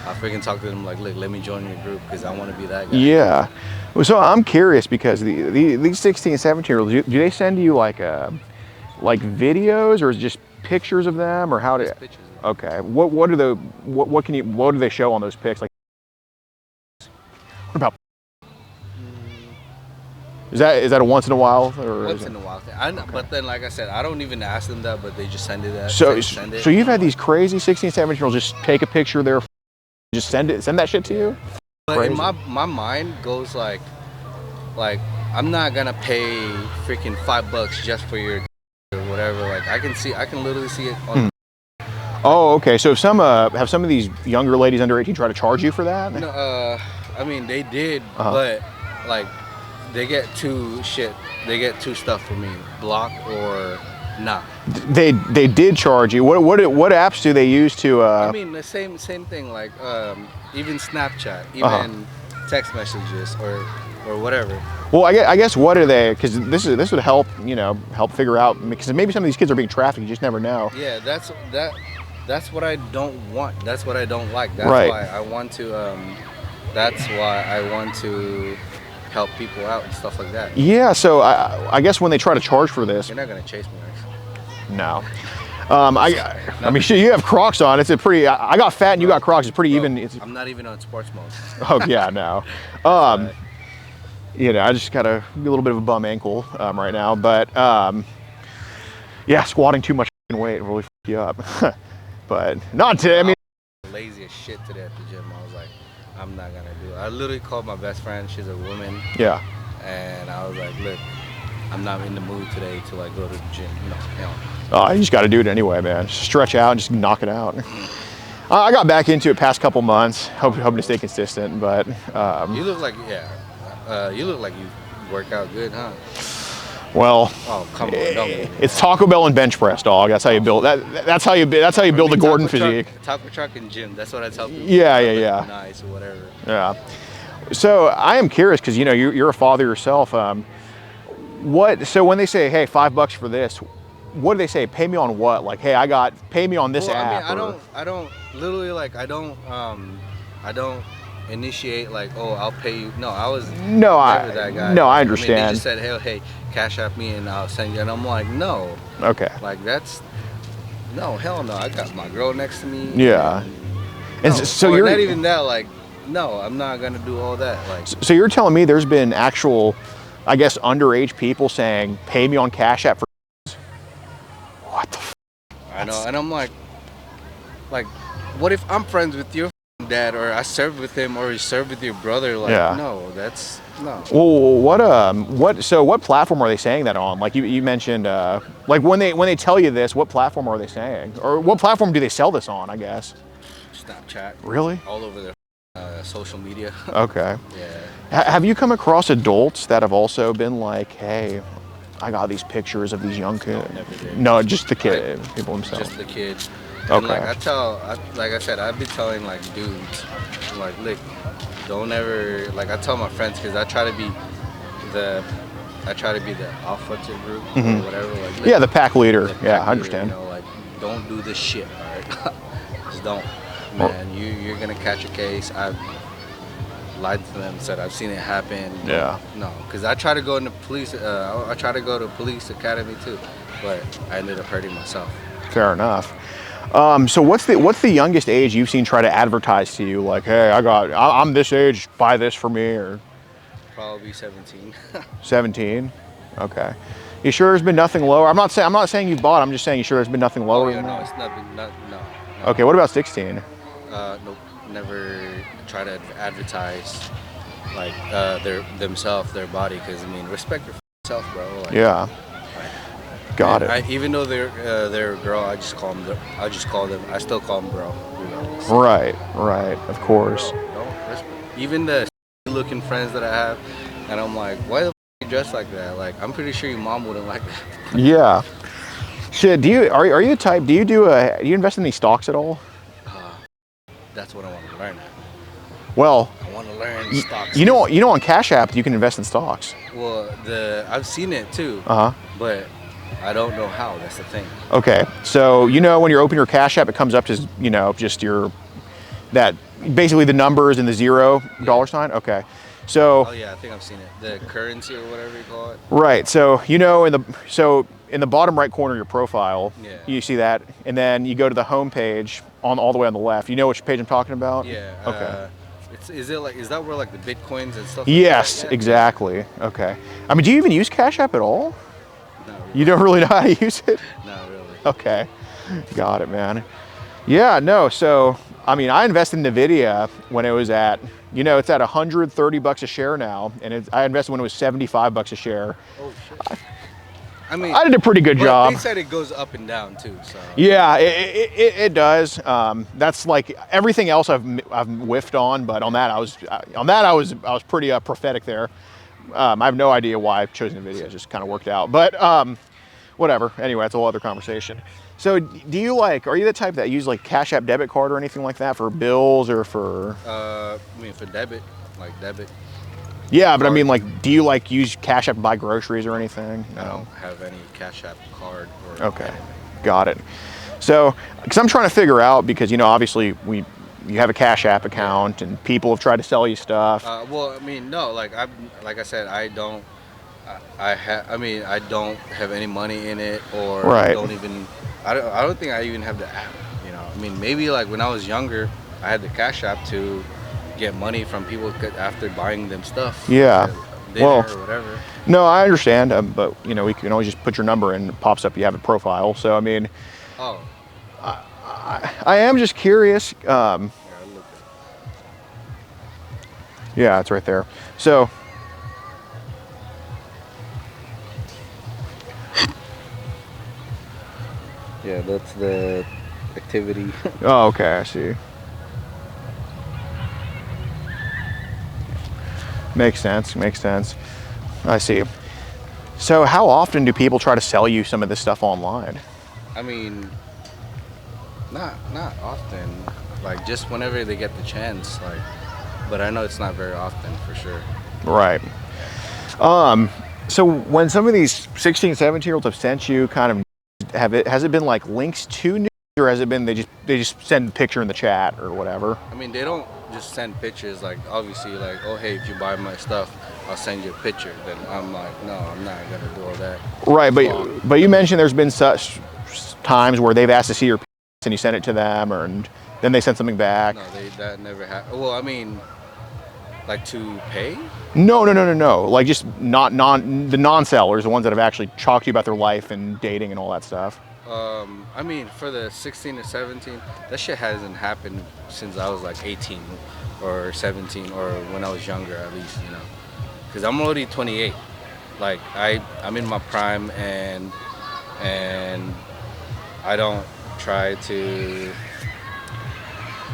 I freaking talk to them like, look, let me join your group because I want to be that guy. Yeah. Well, so I'm curious because these 16, 17-year-olds, do they send you like videos, or is it just pictures of them, or how do? Just pictures. Okay. What do they show on those pics? Like, what about? Is that a once in a while? Or Once in a while thing. But then, like I said, I don't even ask them that, but they just send it. So you've had these crazy 16, 17-year-olds just take a picture of their, just send that shit to you? But Crazy. in my mind goes like I'm not gonna pay freaking $5 just for your or whatever. Like I can literally see it on. Oh, okay. So if have some of these younger ladies under 18 try to charge you for that? No, I mean they did, but like they get two stuff for me, block or not. They did charge you. What apps do they use to? I mean the same thing, like even Snapchat, even text messages or whatever. Well, I guess what are they? Because this would help help figure out, because maybe some of these kids are being trafficked. You just never know. Yeah, that's what I don't want. That's what I don't like. That's right. why I want to. That's why I want to help people out and stuff like that. Yeah. So I guess when they try to charge for this, you're not gonna chase me, right? No. I mean, shit, you have Crocs on. It's a pretty. I got fat and you got Crocs. It's pretty even. I'm not even on sports mode. Oh yeah, no. I just got a little bit of a bum ankle right now, but yeah, squatting too much weight really f you up. But not today. I mean, lazy as shit today at the gym. I was like, I'm not gonna do it. I literally called my best friend. She's a woman. Yeah. And I was like, look, I'm not in the mood today to like go to the gym. No, hell. Oh, you just got to do it anyway, man. Just stretch out and just knock it out. I got back into it past couple months, hoping to stay consistent, but you look like you work out good, huh? Well, oh come on, it's Taco Bell and bench press, dog. That's how you build that. That's how you build the Gordon physique. Taco truck and gym. That's what I tell people. Yeah. Nice or whatever. Yeah. So I am curious because you're a father yourself. So when they say, hey, $5 for this, what do they say? Pay me on what? Like, hey, pay me on this app. I mean, I don't literally like I don't initiate like, oh, I'll pay you. No, I was never that guy. No, I understand. I mean, they just said, hey, cash app me and I'll send you. And I'm like, no. Okay. Like no, hell no. I got my girl next to me. Yeah. And so you're not even that. Like, no, I'm not gonna do all that. Like, so you're telling me there's been actual, I guess, underage people saying, pay me on Cash App for what the f? I know, and I'm like, what if I'm friends with your dad, or I served with him, or you served with your brother? Like, no, that's no. Well, what platform are they saying that on? Like you mentioned, like when they tell you this, what platform are they saying, or what platform do they sell this on? I guess. Snapchat. Really? All over their social media. Okay. Yeah. Have you come across adults that have also been like, hey, I got these pictures of these young kids? No, just the kid, people themselves. Just the kids. Okay. And like I said, I've been telling like dudes, like, look, don't ever, like I tell my friends, because I try to be the alpha to group or whatever. Like, look, yeah, the pack leader. I understand. Like, don't do this shit, all right? Just don't. Man, you're gonna catch a case. I've lied to them, said I've seen it happen. Yeah. No, because I try to go into police. I try to go to police academy too, but I ended up hurting myself. Fair enough. So what's the youngest age you've seen try to advertise to you? Like, hey, I'm this age. Buy this for me, or probably 17. 17. Okay. You sure there's been nothing lower? I'm not saying you bought. I'm just saying you sure there's been nothing lower. Oh, yeah, than no, that? it's nothing. No. Okay. What about 16? Nope. Never try to advertise like themselves, their body, because I mean, respect yourself, bro. Like, yeah. Got it. Even though they're a girl, I still call them bro. Regardless. Right. Of course. Even the looking friends that I have, and I'm like, why the f you dress like that? Like, I'm pretty sure your mom wouldn't like that. Yeah. Shit. Are you the type? Do you invest in these stocks at all? That's what I want to learn. Well, I want to learn stocks. You know, on Cash App you can invest in stocks. Well, I've seen it too. But I don't know how. That's the thing. Okay, so when you open your Cash App, it comes up as just that basically the numbers and the $0 sign. Okay, so. Oh yeah, I think I've seen it. The currency or whatever you call it. Right. So in the bottom right corner of your profile, you see that, and then you go to the home page all the way on the left. You know which page I'm talking about? Yeah. Okay. Is that where like the bitcoins and stuff? Yes, like that? exactly. Okay. I mean, do you even use Cash App at all? No, You don't really know how to use it? not really. Okay. Got it, man. Yeah, no. So, I mean, I invested in NVIDIA when it was at, it's at 130 bucks a share now, and I invested when it was 75 bucks a share. Oh shit. I mean, I did a pretty good but job. they said it goes up and down too. So Yeah, it does. That's like everything else I've whiffed on, but on that I was pretty prophetic there. I have no idea why I've chosen NVIDIA. It just kind of worked out. But whatever. Anyway, that's a whole other conversation. So, are you the type that use like Cash App debit card or anything like that for bills or for? I mean, for debit. Yeah, but I mean, like, do you use Cash App to buy groceries or anything? No. I don't have any Cash App card or Okay, anything. got it. So, because I'm trying to figure out, because obviously you have a Cash App account and people have tried to sell you stuff. Well, I mean, no, like I said, I don't have any money in it, or Right. I don't think I even have the app. I mean, maybe like when I was younger, I had the Cash App to get money from people after buying them stuff. Yeah. Dinner Well, or whatever. No, I understand, but we can always just put your number in, it pops up, you have a profile. So I mean, Oh. I am just curious. Yeah, I looked Yeah, it's right there. So, Yeah, that's the activity. oh, okay, I see. Makes sense. I see. So how often do people try to sell you some of this stuff online? I mean, not often. Like just whenever they get the chance. But I know it's not very often for sure. Right. So when some of these 16, 17-year-olds have sent you has it been like links to news, or has it been they just send a picture in the chat or whatever? I mean, they don't just send pictures. Like obviously, like, oh hey, if you buy my stuff, I'll send you a picture. Then I'm like, no, I'm not gonna do all that. Right, but you mentioned there's been such times where they've asked to see your and you send it to them, and then they send something back. No, that never happened. Well, I mean, like to pay? No. Like just the non-sellers, the ones that have actually talked to you about their life and dating and all that stuff. I mean, for the 16 or 17, that shit hasn't happened since I was like 18 or 17, or when I was younger at least, because I'm already 28. Like I'm in my prime, and I don't try to,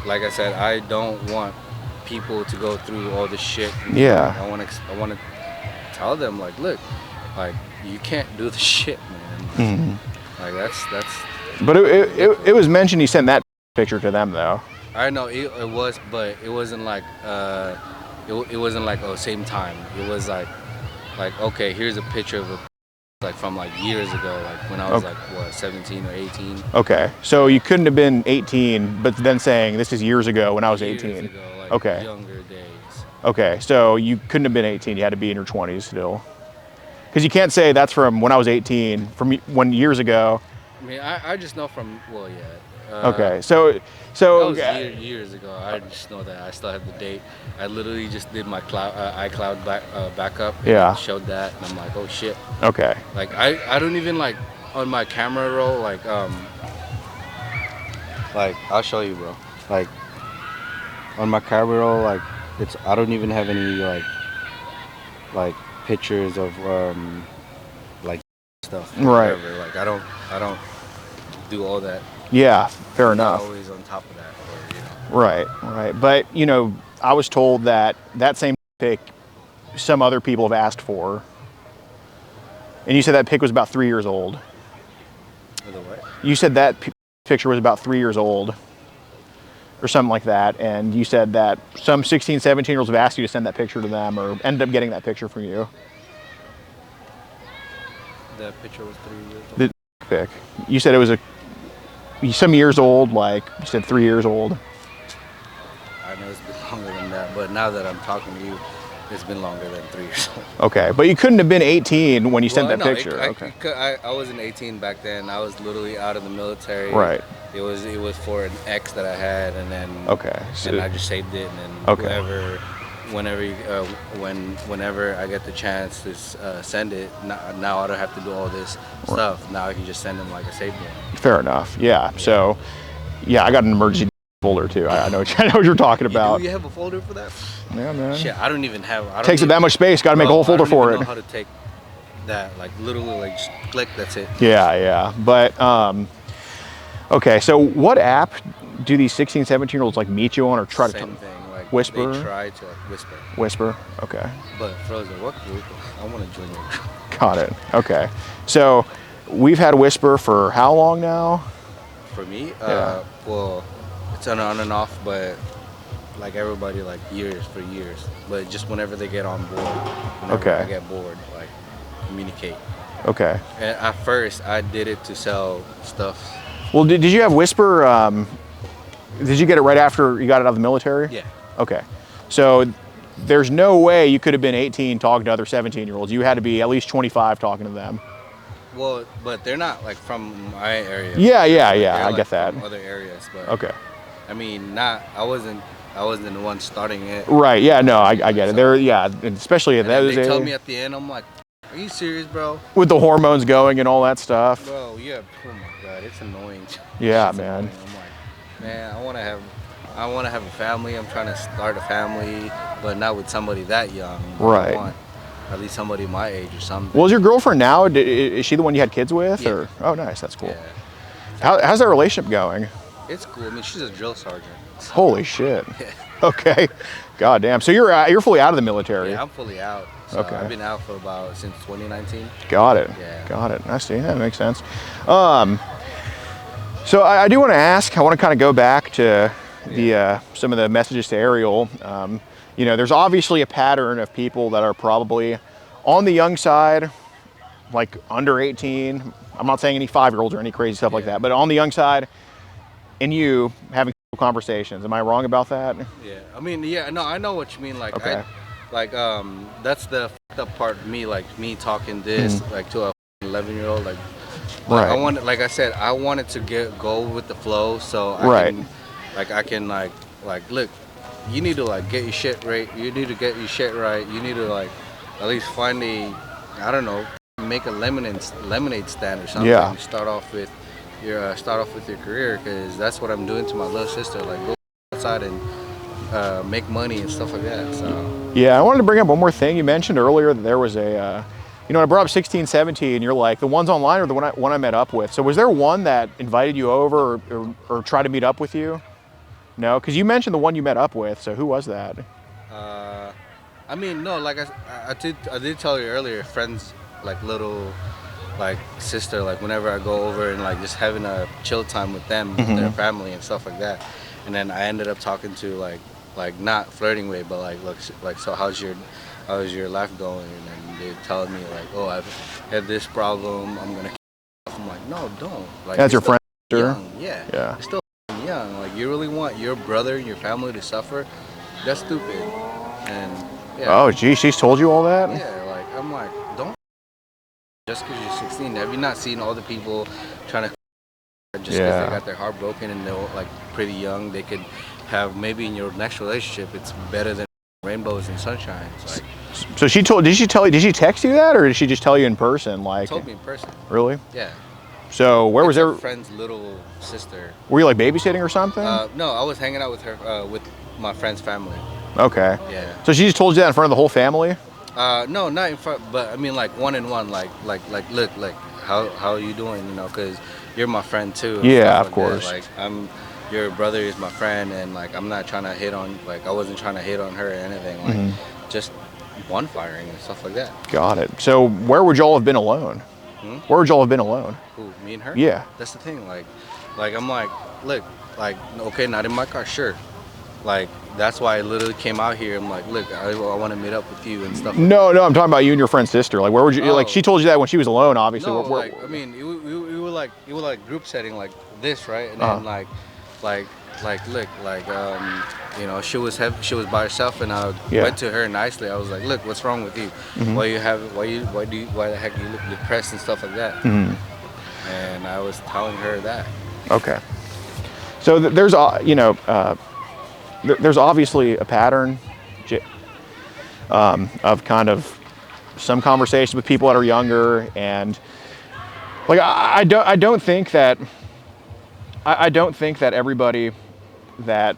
like I said, I don't want people to go through all this shit. Yeah. I want to tell them, like, look, like, you can't do this shit, man. Mm-hmm. Like that's. But it was mentioned you sent that picture to them though. I know it was, but it wasn't like it wasn't like same time. It was like okay, here's a picture of from like years ago, like when I was like 17 or 18. Okay, so you couldn't have been 18, but then saying this is years ago when I was 18. Years ago, like okay. Younger days. Okay, so you couldn't have been 18. You had to be in your 20s still. Because you can't say that's from when I was 18, from when years ago. I mean, I just know from, well, yeah. Okay, so that was years ago. I just know that I still have the date. I literally just did my iCloud backup. Yeah. Showed that, and I'm like, oh shit. Okay. Like I don't even like on my camera roll, like I'll show you, bro. Like on my camera roll, like I don't even have any like pictures of like stuff. Right. Whatever. Like I don't do all that. Yeah, fair enough. Always on top of that, Right. But I was told that same pic, some other people have asked for, and you said that pic was about 3 years old. The what? You said that picture was about 3 years old, or something like that, and you said that some 16, 17-year-olds have asked you to send that picture to them, or ended up getting that picture from you. That picture was 3 years old. The pic. You said it was some years old, like you said 3 years old. I know it's been longer than that, but now that I'm talking to you, It's been longer than 3 years old. Okay, but you couldn't have been 18 when you sent Well, that no, picture. Okay. I wasn't 18 back then. I was literally out of the military. Right. It was for an ex that I had, and then Okay. and I just saved it, and then Okay. whenever I get the chance to send it, now I don't have to do all this stuff. Now I can just send them like a saved one. Fair enough. Yeah. So, yeah, I got an emergency folder too. I know. I know what you're talking about. You have a folder for that? Yeah, man. Shit, I don't even have. Takes up that much space. Got to make a whole folder for I it. don't even know how to take that. Like literally, like just click. That's it. Yeah, yeah. But okay. So, what app do these 16, 17-year-olds like meet you on or try to Same thing. Like Whisper? They try to like whisper. Whisper? Okay. But Frozen, what group? I want to join your group. Got it. Okay. So, we've had Whisper for how long now? For me, Yeah. well, it's on and off, but like everybody, like years. But just whenever they get on board, whenever Okay. I get bored, like communicate. Okay. And at first, I did it to sell stuff. Well, did you have Whisper? Did you get it right after you got out of the military? Yeah. Okay. So there's no way you could have been 18 talking to other 17-year-olds. You had to be at least 25 talking to them. Well, but they're not like from my area. Yeah, yeah, They're, yeah. I like, get that. from other areas, but Okay. I mean, I wasn't the one starting it. Right. Yeah. No, I get it. They're and especially at And then those they tell age, me at the end, I'm like, "Are you serious, bro?" with the hormones going and all that stuff. Bro, yeah. Oh my god, it's annoying. Yeah, It's man. annoying. I'm like, man, I want to have a family. I'm trying to start a family, but not with somebody that young. Right. I want at least somebody my age or something. Well, is your girlfriend now? Is she the one you had kids with? Yeah. Or oh, nice. That's cool. Yeah, How's that relationship going? it's cool. I mean, she's a drill sergeant. So, Holy shit. yeah. Okay. God damn. So you're fully out of the military. Yeah, I'm fully out. So Okay. I've been out for since 2019. Got it. Yeah. Got it. I see. That makes sense. So I do want to ask. I want to kind of go back to the some of the messages to Ariel. You know, there's obviously a pattern of people that are probably on the young side, like under 18. I'm not saying any 5-year-olds or any crazy stuff like that, but on the young side, and you having conversations. Am I wrong about that? Yeah, I mean, yeah, no, I know what you mean. Like, Okay. that's the fucked up part of me. Like me talking this like to a 11-year-old. Like, Right. I wanted, like I said, I wanted to go with the flow, so Right. I can look. You need to like get your shit right. You need to get your shit right. You need to like at least find I don't know, make a lemonade stand or something. Yeah. Start off with your career, because that's what I'm doing to my little sister. Like go outside and make money and stuff like that. So Yeah, I wanted to bring up one more thing. You mentioned earlier that there was a, you know, I brought up 16, 17, you're like, the ones online or the one I met up with. So was there one that invited you over or tried to meet up with you? No, because you mentioned the one you met up with. So who was that? I mean, no, like I did tell you earlier, friends, like little, like sister, like whenever I go over and like just having a chill time with them, with their family and stuff like that. And then I ended up talking to like not flirting way, but like so how's your life going? And then they're telling me like, oh, I've had this problem, I'm gonna. I'm like, no, don't. Like That's your you're friend? still Sure. young. Yeah. Yeah. You're still young. Like you really want your brother and your family to suffer? That's stupid. And yeah. Oh, gee, she's told you all that? Yeah, like I'm like, don't just because you're 16. Have you not seen all the people trying to just because Yeah. they got their heart broken and they're like pretty young? They could have maybe in your next relationship, it's better than rainbows and sunshine. It's like So did she text you that or did she just tell you in person? Like, told me in person. really? Yeah. So where was It's her there? friend's little sister. Were you like babysitting or something? No, I was hanging out with her with my friend's family. Okay. Yeah. So she just told you that in front of the whole family? No, not in front, but I mean like one-on-one, like look, like how are you doing? You know, because you're my friend too. and Yeah, stuff of like course. that. Like your brother is my friend, and like I'm not trying to hit on, like I wasn't trying to hit on her or anything. Like just bonfiring and stuff like that. Got it. So where would y'all have been alone? Where would y'all have been alone? Who, me and her? Yeah. That's the thing. Like I'm like, look, like okay, not in my car, sure. Like that's why I literally came out here. I'm like, look, I want to meet up with you and stuff. No, I'm talking about you and your friend's sister. Like, where would you? Oh. Like, she told you that when she was alone, obviously. No, Where- like I mean, it were like group setting like this, right? And then like look, you know, she was by herself, and I went to her nicely. I was like, look, what's wrong with you? Why the heck do you look depressed and stuff like that? And I was telling her that. Okay. So there's, you know, there's obviously a pattern of kind of some conversations with people that are younger, and like I don't think that everybody that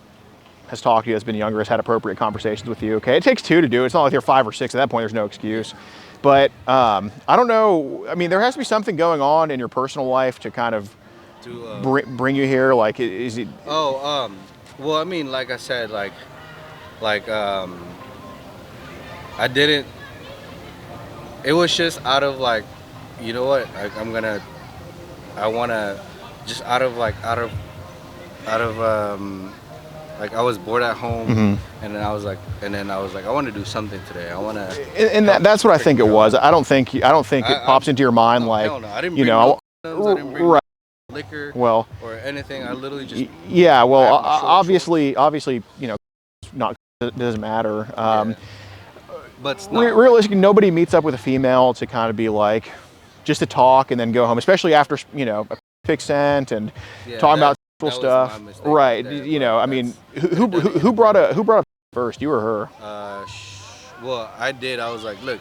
has talked to you that's been younger has had appropriate conversations with you. Okay, it takes two to do it. It's not like you're 5 or 6 at that point. There's no excuse. But I don't know. I mean, there has to be something going on in your personal life to kind of bring you here. Like, is it? Oh, well, I mean, like I said, like I didn't. It was just out of like, you know what? I wanna just out of like I was bored at home, and then I was like, I want to do something today. I want to. And that's what I think it was. I don't think it pops into your mind like, hell no. I didn't you bring know, no guns, I didn't bring right. liquor, Well, or anything. I literally just. Yeah. Well, short obviously, you know, not it doesn't matter. But realistically, nobody meets up with a female to kind of be like, just to talk and then go home, especially after, you know, a pick scent and talking about sexual stuff. Right. You know, I mean, who brought up first, you or her? Well, I did. I was like, look,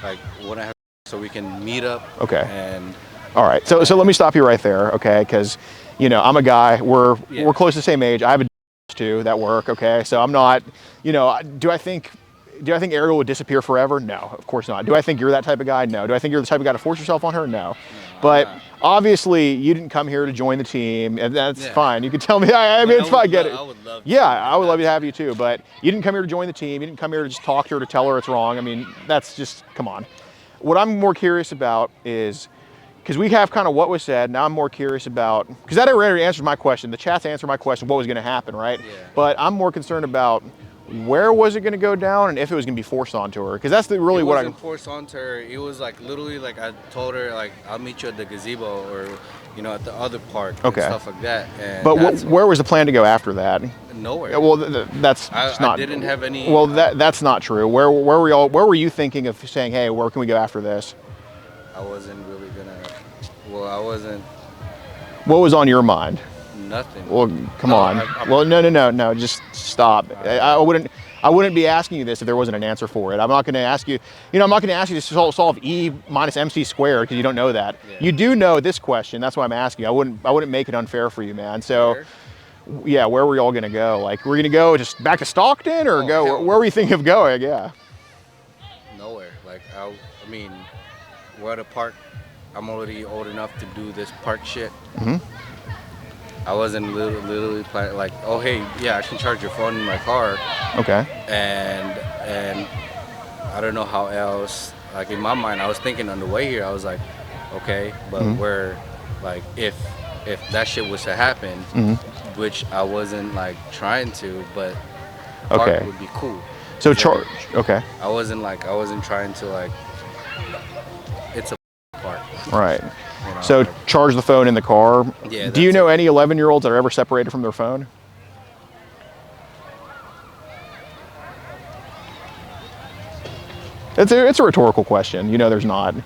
like when I have, so we can meet up. Okay. And. All right. So let me stop you right there, okay? Because, you know, I'm a guy. We're close to the same age. I have a too that work. Okay. So I'm not. You know, do I think Ariel would disappear forever? No, of course not. Do I think you're that type of guy? No. Do I think you're the type of guy to force yourself on her? No. But obviously, you didn't come here to join the team, and that's fine. You can tell me. I mean, it's fine. I get it. I would love to. Yeah, I would love to have you too. But you didn't come here to join the team. You didn't come here to just talk to her to tell her it's wrong. I mean, that's just, come on. What I'm more curious about is, because we have kind of what was said. Now I'm more curious about, because that already answered my question. The chat's answered my question. What was going to happen, right? Yeah. But I'm more concerned about, where was it going to go down, and if it was going to be forced onto her? Because that's really what I. It wasn't forced onto her. It was like literally like I told her like I'll meet you at the gazebo or, you know, at the other park and stuff like that. And but where was the plan to go after that? Nowhere. Well, that's not. I didn't have any. Well, that's not true. Where were you thinking of saying, hey, where can we go after this? I wasn't really gonna. Well, I wasn't. What was on your mind? Nothing. Well, come on. Well, no. Just stop. I wouldn't be asking you this if there wasn't an answer for it. I'm not going to ask you. You know, I'm not going to ask you to solve E minus MC squared because you don't know that. Yeah. You do know this question. That's why I'm asking you. I wouldn't make it unfair for you, man. So, yeah, where were y'all going to go? Like, we're going to go just back to Stockton, or where were you thinking of going? Yeah. Nowhere. Like, I mean, we're at a park. I'm already old enough to do this park shit. I wasn't literally planning, like, oh, hey, yeah, I can charge your phone in my car. Okay. And I don't know how else, like, in my mind, I was thinking on the way here, I was like, okay, but where, like, if that shit was to happen, which I wasn't, like, trying to, but park would be cool. So charge, I wasn't trying to, like, it's a park. Right. You know, so charge the phone in the car. Yeah. Do you know any 11-year-olds that are ever separated from their phone? It's a rhetorical question. You know, there's not. No.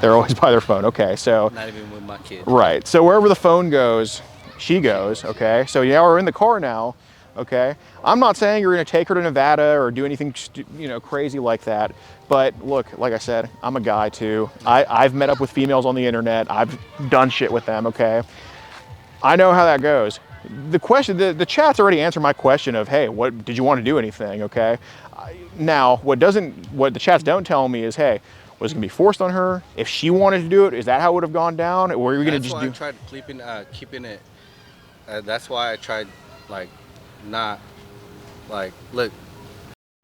They're always by their phone. Okay, so. Not even with my kids. Right. So wherever the phone goes, she goes. Okay. So yeah, we're in the car now. Okay. I'm not saying you're going to take her to Nevada or do anything, you know, crazy like that. But look, like I said, I'm a guy too. I've met up with females on the internet. I've done shit with them. Okay. I know how that goes. The question, the chat's already answered my question of, hey, what did you want to do anything? Okay. Now, what the chats don't tell me is, hey, was it going to be forced on her? If she wanted to do it, is that how it would have gone down? Or were you going to just do? That's why I tried keeping it. That's why I tried, like, not, like, look,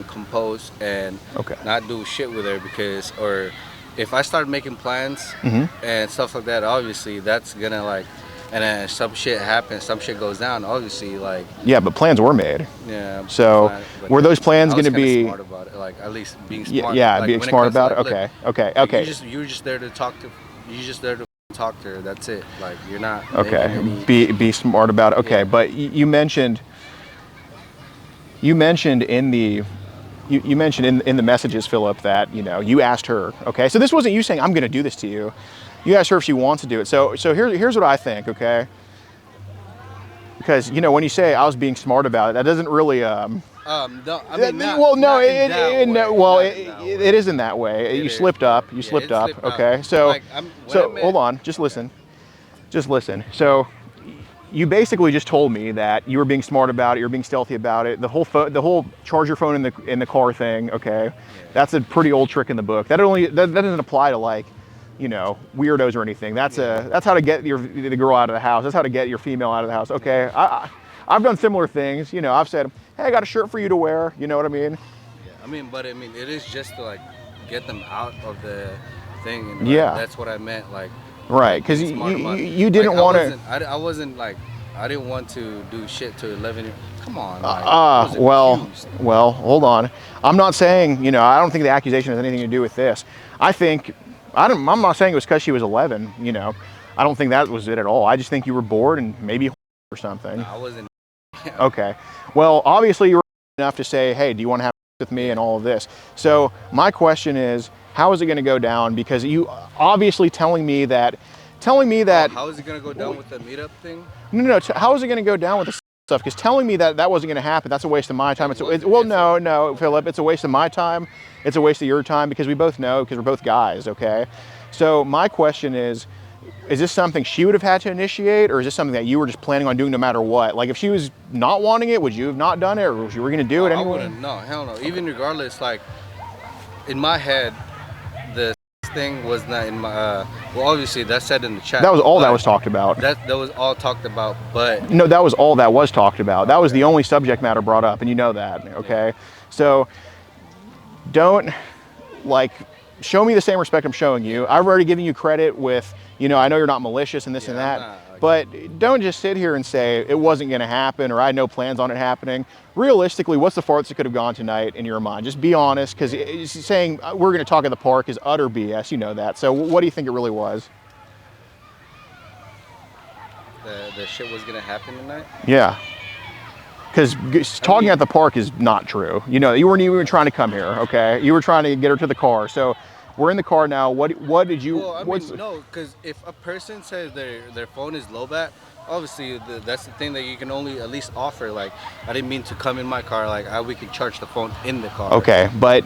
compose and not do shit with her, because, or if I start making plans and stuff like that, obviously that's gonna, like, and then some shit happens, some shit goes down, obviously, like. Yeah, but plans were made. Yeah. So were those plans going to be? Smart about it, like, at least being smart. Yeah, like, being smart about it. Okay. You're just there to talk to. You're just there to talk to her. That's it. Like, you're not Okay, making any... be smart about it. Okay, Yeah. but you mentioned in the you mentioned in the messages, Philip, that you asked her. Okay, so this wasn't you saying I'm going to do this to you. You asked her if she wants to do it. So here's what I think. Okay, because when you say I was being smart about it, that doesn't really No, I mean, not, well, no, not in that way. well, Not in that way. it isn't that way. You slipped up. You slipped up. Okay, so Like, hold on, just listen. So you basically just told me that you were being smart about it. You're being stealthy about it. The whole charge your phone in the car thing. Okay, that's a pretty old trick in the book. That doesn't apply to like weirdos or anything. That's how to get the girl out of the house. That's how to get your female out of the house. Okay, I've done similar things. I've said, hey, I got a shirt for you to wear. You know what I mean? Yeah, I mean, it is just to like get them out of the thing. And, like, yeah, that's what I meant. Like, right, because you didn't want to. I wasn't like, I didn't want to do shit to 11. Come on. Like, well, hold on. I'm not saying I don't think the accusation has anything to do with this. I'm not saying it was because she was 11. I don't think that was it at all. I just think you were bored and maybe or something. No, I wasn't. Okay. Well, obviously you were enough to say, hey, do you want to have with me and all of this? So my question is, how is it going to go down? Because you obviously telling me that. How is it going to go down with the meetup thing? No. How is it going to go down with the stuff? Because telling me that wasn't going to happen, that's a waste of my time. No, Philip, it's a waste of my time. It's a waste of your time because we both know, because we're both guys, okay? So my question is this something she would have had to initiate, or is this something that you were just planning on doing no matter what? Like, if she was not wanting it, would you have not done it, or you were going to do it anyway? I wouldn't. No, hell no. Even regardless, like, in my head, the thing was not in my, well, obviously that's said in the chat. That was all that was talked about. That was all talked about, but... No, that was all that was talked about. That was the only subject matter brought up, and you know that, okay? So, don't, like, show me the same respect I'm showing you. I've already given you credit with, I know you're not malicious and this and that, but don't just sit here and say it wasn't going to happen or I had no plans on it happening. Realistically, what's the farthest it could have gone tonight in your mind? Just be honest, because saying we're going to talk at the park is utter BS. You know that. So what do you think it really was? The shit was going to happen tonight? Yeah. Because talking at the park is not true. You weren't even trying to come here, okay? You were trying to get her to the car. So we're in the car now. What did you... Well, no, because if a person says their phone is low bat, obviously that's the thing that you can only at least offer. Like, I didn't mean to come in my car. Like, we can charge the phone in the car. Okay, but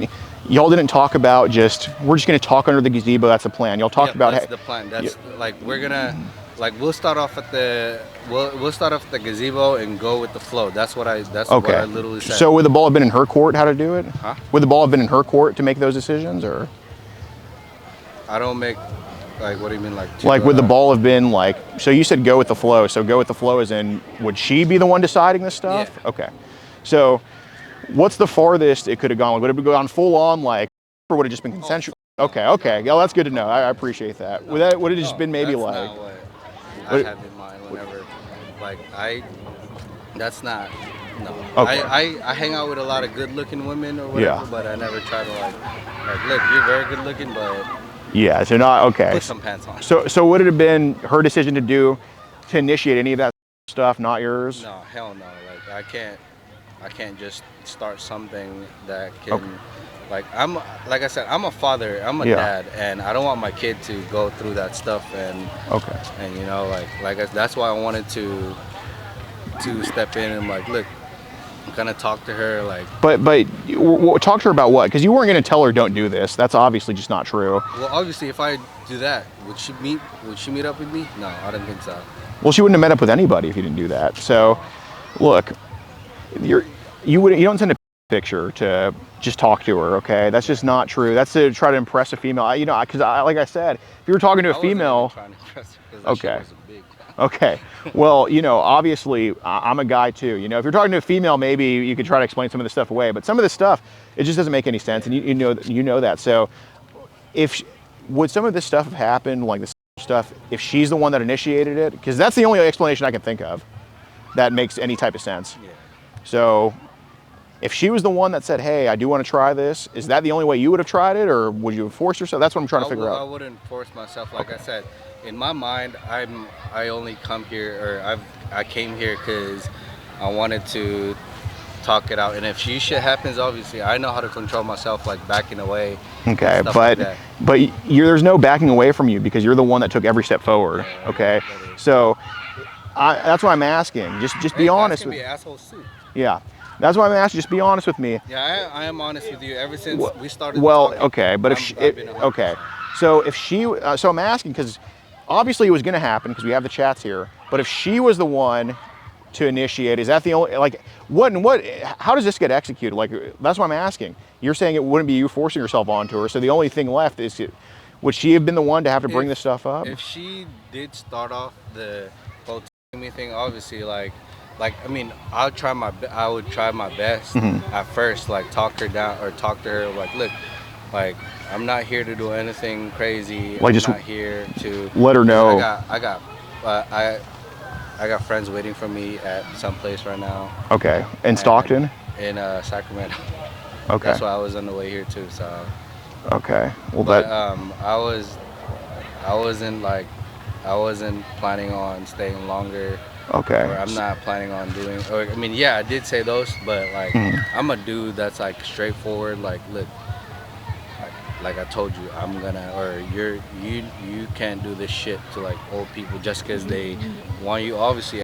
y'all didn't talk about we're just going to talk under the gazebo. That's the plan. Y'all talked about... That's the plan. That's like, we're going to... Like, we'll start off at the gazebo and go with the flow. That's what I literally said. So would the ball have been in her court how to do it? Huh? Would the ball have been in her court to make those decisions, or? I don't make, like, what do you mean, like? Like, would the ball have been like? So you said go with the flow. So go with the flow as in, would she be the one deciding this stuff? Yeah. Okay. So, what's the farthest it could have gone? Would it have gone full on like, or would it just been consensual? Okay. Yeah, that's good to know. I appreciate that. Would it just been maybe that's like? Not what I have in mind whenever, like, that's not, no. Okay. I hang out with a lot of good-looking women or whatever, but I never try to like, look, you're very good-looking, but yeah, so not okay. Put some pants on. So would it have been her decision to initiate any of that stuff, not yours? No, hell no. Like, I can't just start something that can. Okay. Like I said, I'm a father, I'm a dad, and I don't want my kid to go through that stuff. And and that's why I wanted to step in and like, look, I'm gonna talk to her, like. But talk to her about what? Because you weren't gonna tell her don't do this. That's obviously just not true. Well, obviously, if I do that, would she meet up with me? No, I don't think so. Well, she wouldn't have met up with anybody if you didn't do that. So, look, you don't send a picture to just talk to her, okay? That's just not true. That's to try to impress a female. Because like I said, if you were talking to a female, okay. Okay. Well, obviously I'm a guy too. If you're talking to a female, maybe you could try to explain some of this stuff away. But some of this stuff, it just doesn't make any sense, and you know that. So, would some of this stuff have happened, like this stuff, if she's the one that initiated it? Because that's the only explanation I can think of that makes any type of sense. Yeah. So, If she was the one that said, hey, I do want to try this, is that the only way you would have tried it, or would you have forced yourself? That's what I'm trying to figure I out. wouldn't force myself. Like I said, in my mind, I only come here, or I came here because I wanted to talk it out. And if shit happens, obviously, I know how to control myself, like backing away. Okay, stuff but like that. there's no backing away from you because you're the one that took every step forward. Okay, so that's why I'm asking. Just be honest. Can be assholes too. Yeah, that's why I'm asking. Just be honest with me. Yeah, I am honest with you ever since we started. Well, talking, okay, but okay, so if she, so I'm asking because obviously it was going to happen because we have the chats here. But if she was the one to initiate, is that the only, like, how does this get executed? Like, that's what I'm asking. You're saying it wouldn't be you forcing yourself onto her, so the only thing left is, would she have been the one to have to bring this stuff up? If she did start off the whole me thing, obviously, like I mean, I would try my best at first, like talk her down or talk to her, like, look, like, I'm not here to do anything crazy. Like, I'm just not here to let her know. I got friends waiting for me at some place right now. Okay, in Stockton? In Sacramento. Okay. That's why I was on the way here too. So. Okay. Well, but I wasn't planning on staying longer. Okay. Or I'm not planning on doing. Or, I mean, yeah, I did say those, but like, I'm a dude that's like straightforward. Like, look, like I told you, I'm gonna, or you can't do this shit to like old people just because they want you. Obviously.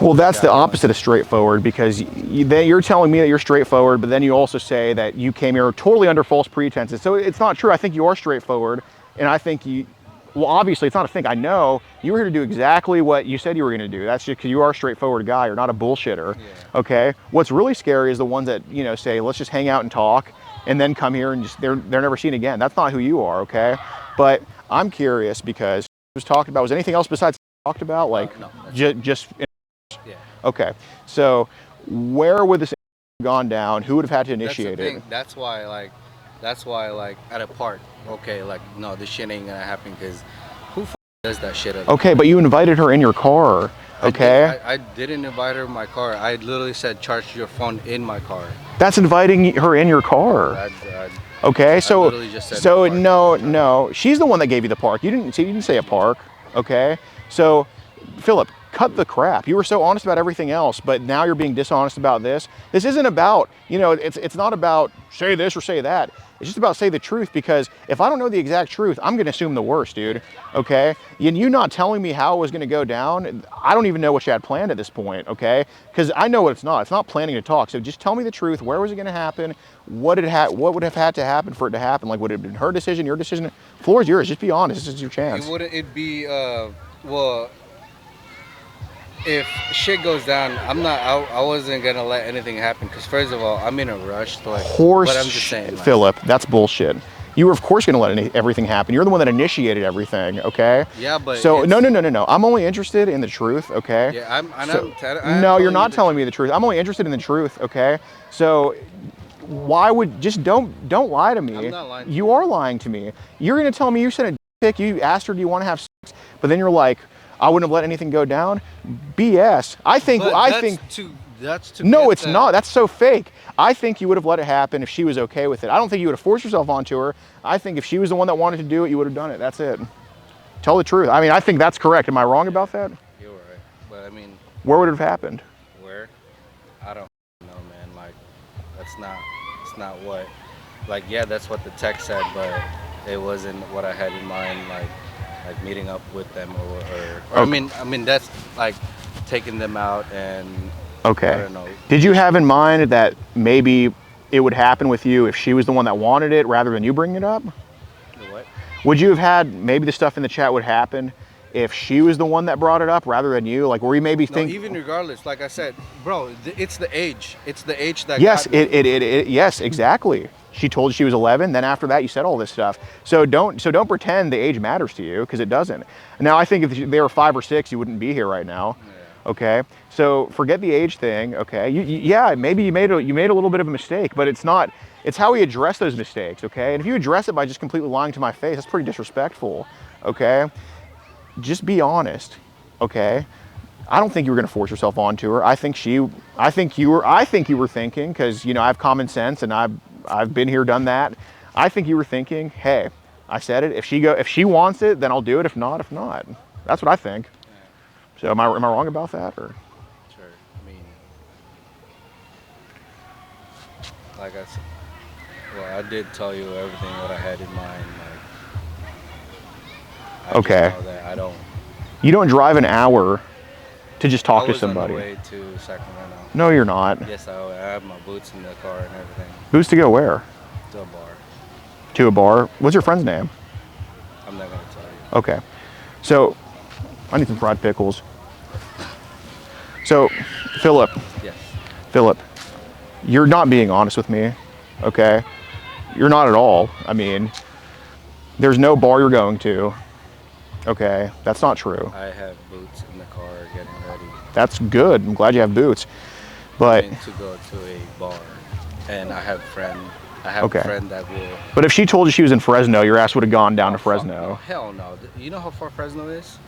Well, that's the opposite of straightforward because you're telling me that you're straightforward, but then you also say that you came here totally under false pretenses. So it's not true. I think you are straightforward, and I think well, obviously it's not a thing. I know you were here to do exactly what you said you were going to do. That's just because you are a straightforward guy. You're not a bullshitter. Yeah. Okay. What's really scary is the ones that say, let's just hang out and talk, and then come here and just they're never seen again. That's not who you are. Okay. But I'm curious because it was talked about. Was anything else besides talked about? Like no, just. Yeah. Okay, so where would this have gone down? Who would have had to initiate it? That's why, like, at a park, okay, like, no, this shit ain't gonna happen because who does that shit? Okay, but you invited her in your car, okay? I didn't invite her in my car. I literally said, charge your phone in my car. That's inviting her in your car. Okay, so literally just said no, she's the one that gave you the park. You didn't say a park, okay? So, Philip, cut the crap. You were so honest about everything else, but now you're being dishonest about this. This isn't about, it's not about say this or say that. It's just about say the truth, because if I don't know the exact truth, I'm gonna assume the worst, dude, okay? And you not telling me how it was gonna go down, I don't even know what you had planned at this point, okay? Because I know what it's not planning to talk. So just tell me the truth. Where was it gonna happen? What would have had to happen for it to happen? Like, would it have been her decision, your decision? Floor is yours, just be honest, this is your chance. It'd be, well, if shit goes down, I wasn't gonna let anything happen because first of all, I'm in a rush to like. But I'm just saying, like, Philip, that's bullshit. You were of course gonna let everything happen. You're the one that initiated everything, okay? Yeah, but so no. I'm only interested in the truth, okay? Yeah, no, you're not telling me the truth. I'm only interested in the truth, okay? So why would don't lie to me? I'm not lying to you. Are lying to me. You're gonna tell me you sent a pic. You asked her, do you want to have sex? But then you're like, I wouldn't have let anything go down. BS. I think. No, it's not. That's so fake. I think you would have let it happen if she was okay with it. I don't think you would have forced yourself onto her. I think if she was the one that wanted to do it, you would have done it. That's it. Tell the truth. I mean, I think that's correct. Am I wrong about that? You're right. But I mean, where would it have happened? Where? I don't know, man. Like, it's not what. Like, yeah, that's what the text said, but it wasn't what I had in mind. Like meeting up with them or okay. I mean that's like taking them out and okay. I don't know. Did you have in mind that maybe it would happen with you if she was the one that wanted it rather than you bringing it up? What? Would you have had maybe the stuff in the chat would happen if she was the one that brought it up rather than you? Like, were you maybe thinking? Even regardless, like I said, bro, it's the age. It's the age that. Yes, yes, exactly. She told you she was 11. Then after that, you said all this stuff. So don't pretend the age matters to you, because it doesn't. Now, I think if they were 5 or 6, you wouldn't be here right now. Yeah. Okay. So forget the age thing. Okay. Yeah, maybe you made a little bit of a mistake, but it's not. It's how we address those mistakes. Okay. And if you address it by just completely lying to my face, that's pretty disrespectful. Okay. Just be honest. Okay. I don't think you were going to force yourself onto her. I think you were thinking, because, you know, I have common sense and I've been here, done that. I think you were thinking, hey, I said it. If she wants it, then I'll do it. If not, if not. That's what I think. Yeah. So am I wrong about that, or? Sure. I mean, like I said, well, I did tell you everything what I had in mind. Like, I Okay. just know that I don't. You don't drive an hour to just talk I to was somebody. on the way to Sacramento. No, you're not. Yes, I have my boots in the car and everything. Who's to go where? To a bar. To a bar. What's your friend's name? I'm not gonna tell you. Okay. So, I need some fried pickles. So, Philip, Yes. you're not being honest with me, okay? You're not at all. I mean, there's no bar you're going to, okay? That's not true. I have boots in the car getting ready. That's good. I'm glad you have boots. But, I mean, to go to a bar, and I have a friend Okay. a friend that will. but if she told you she was in Fresno, your ass would have gone down to Fuck no. Fresno. Hell no. You know how far Fresno is?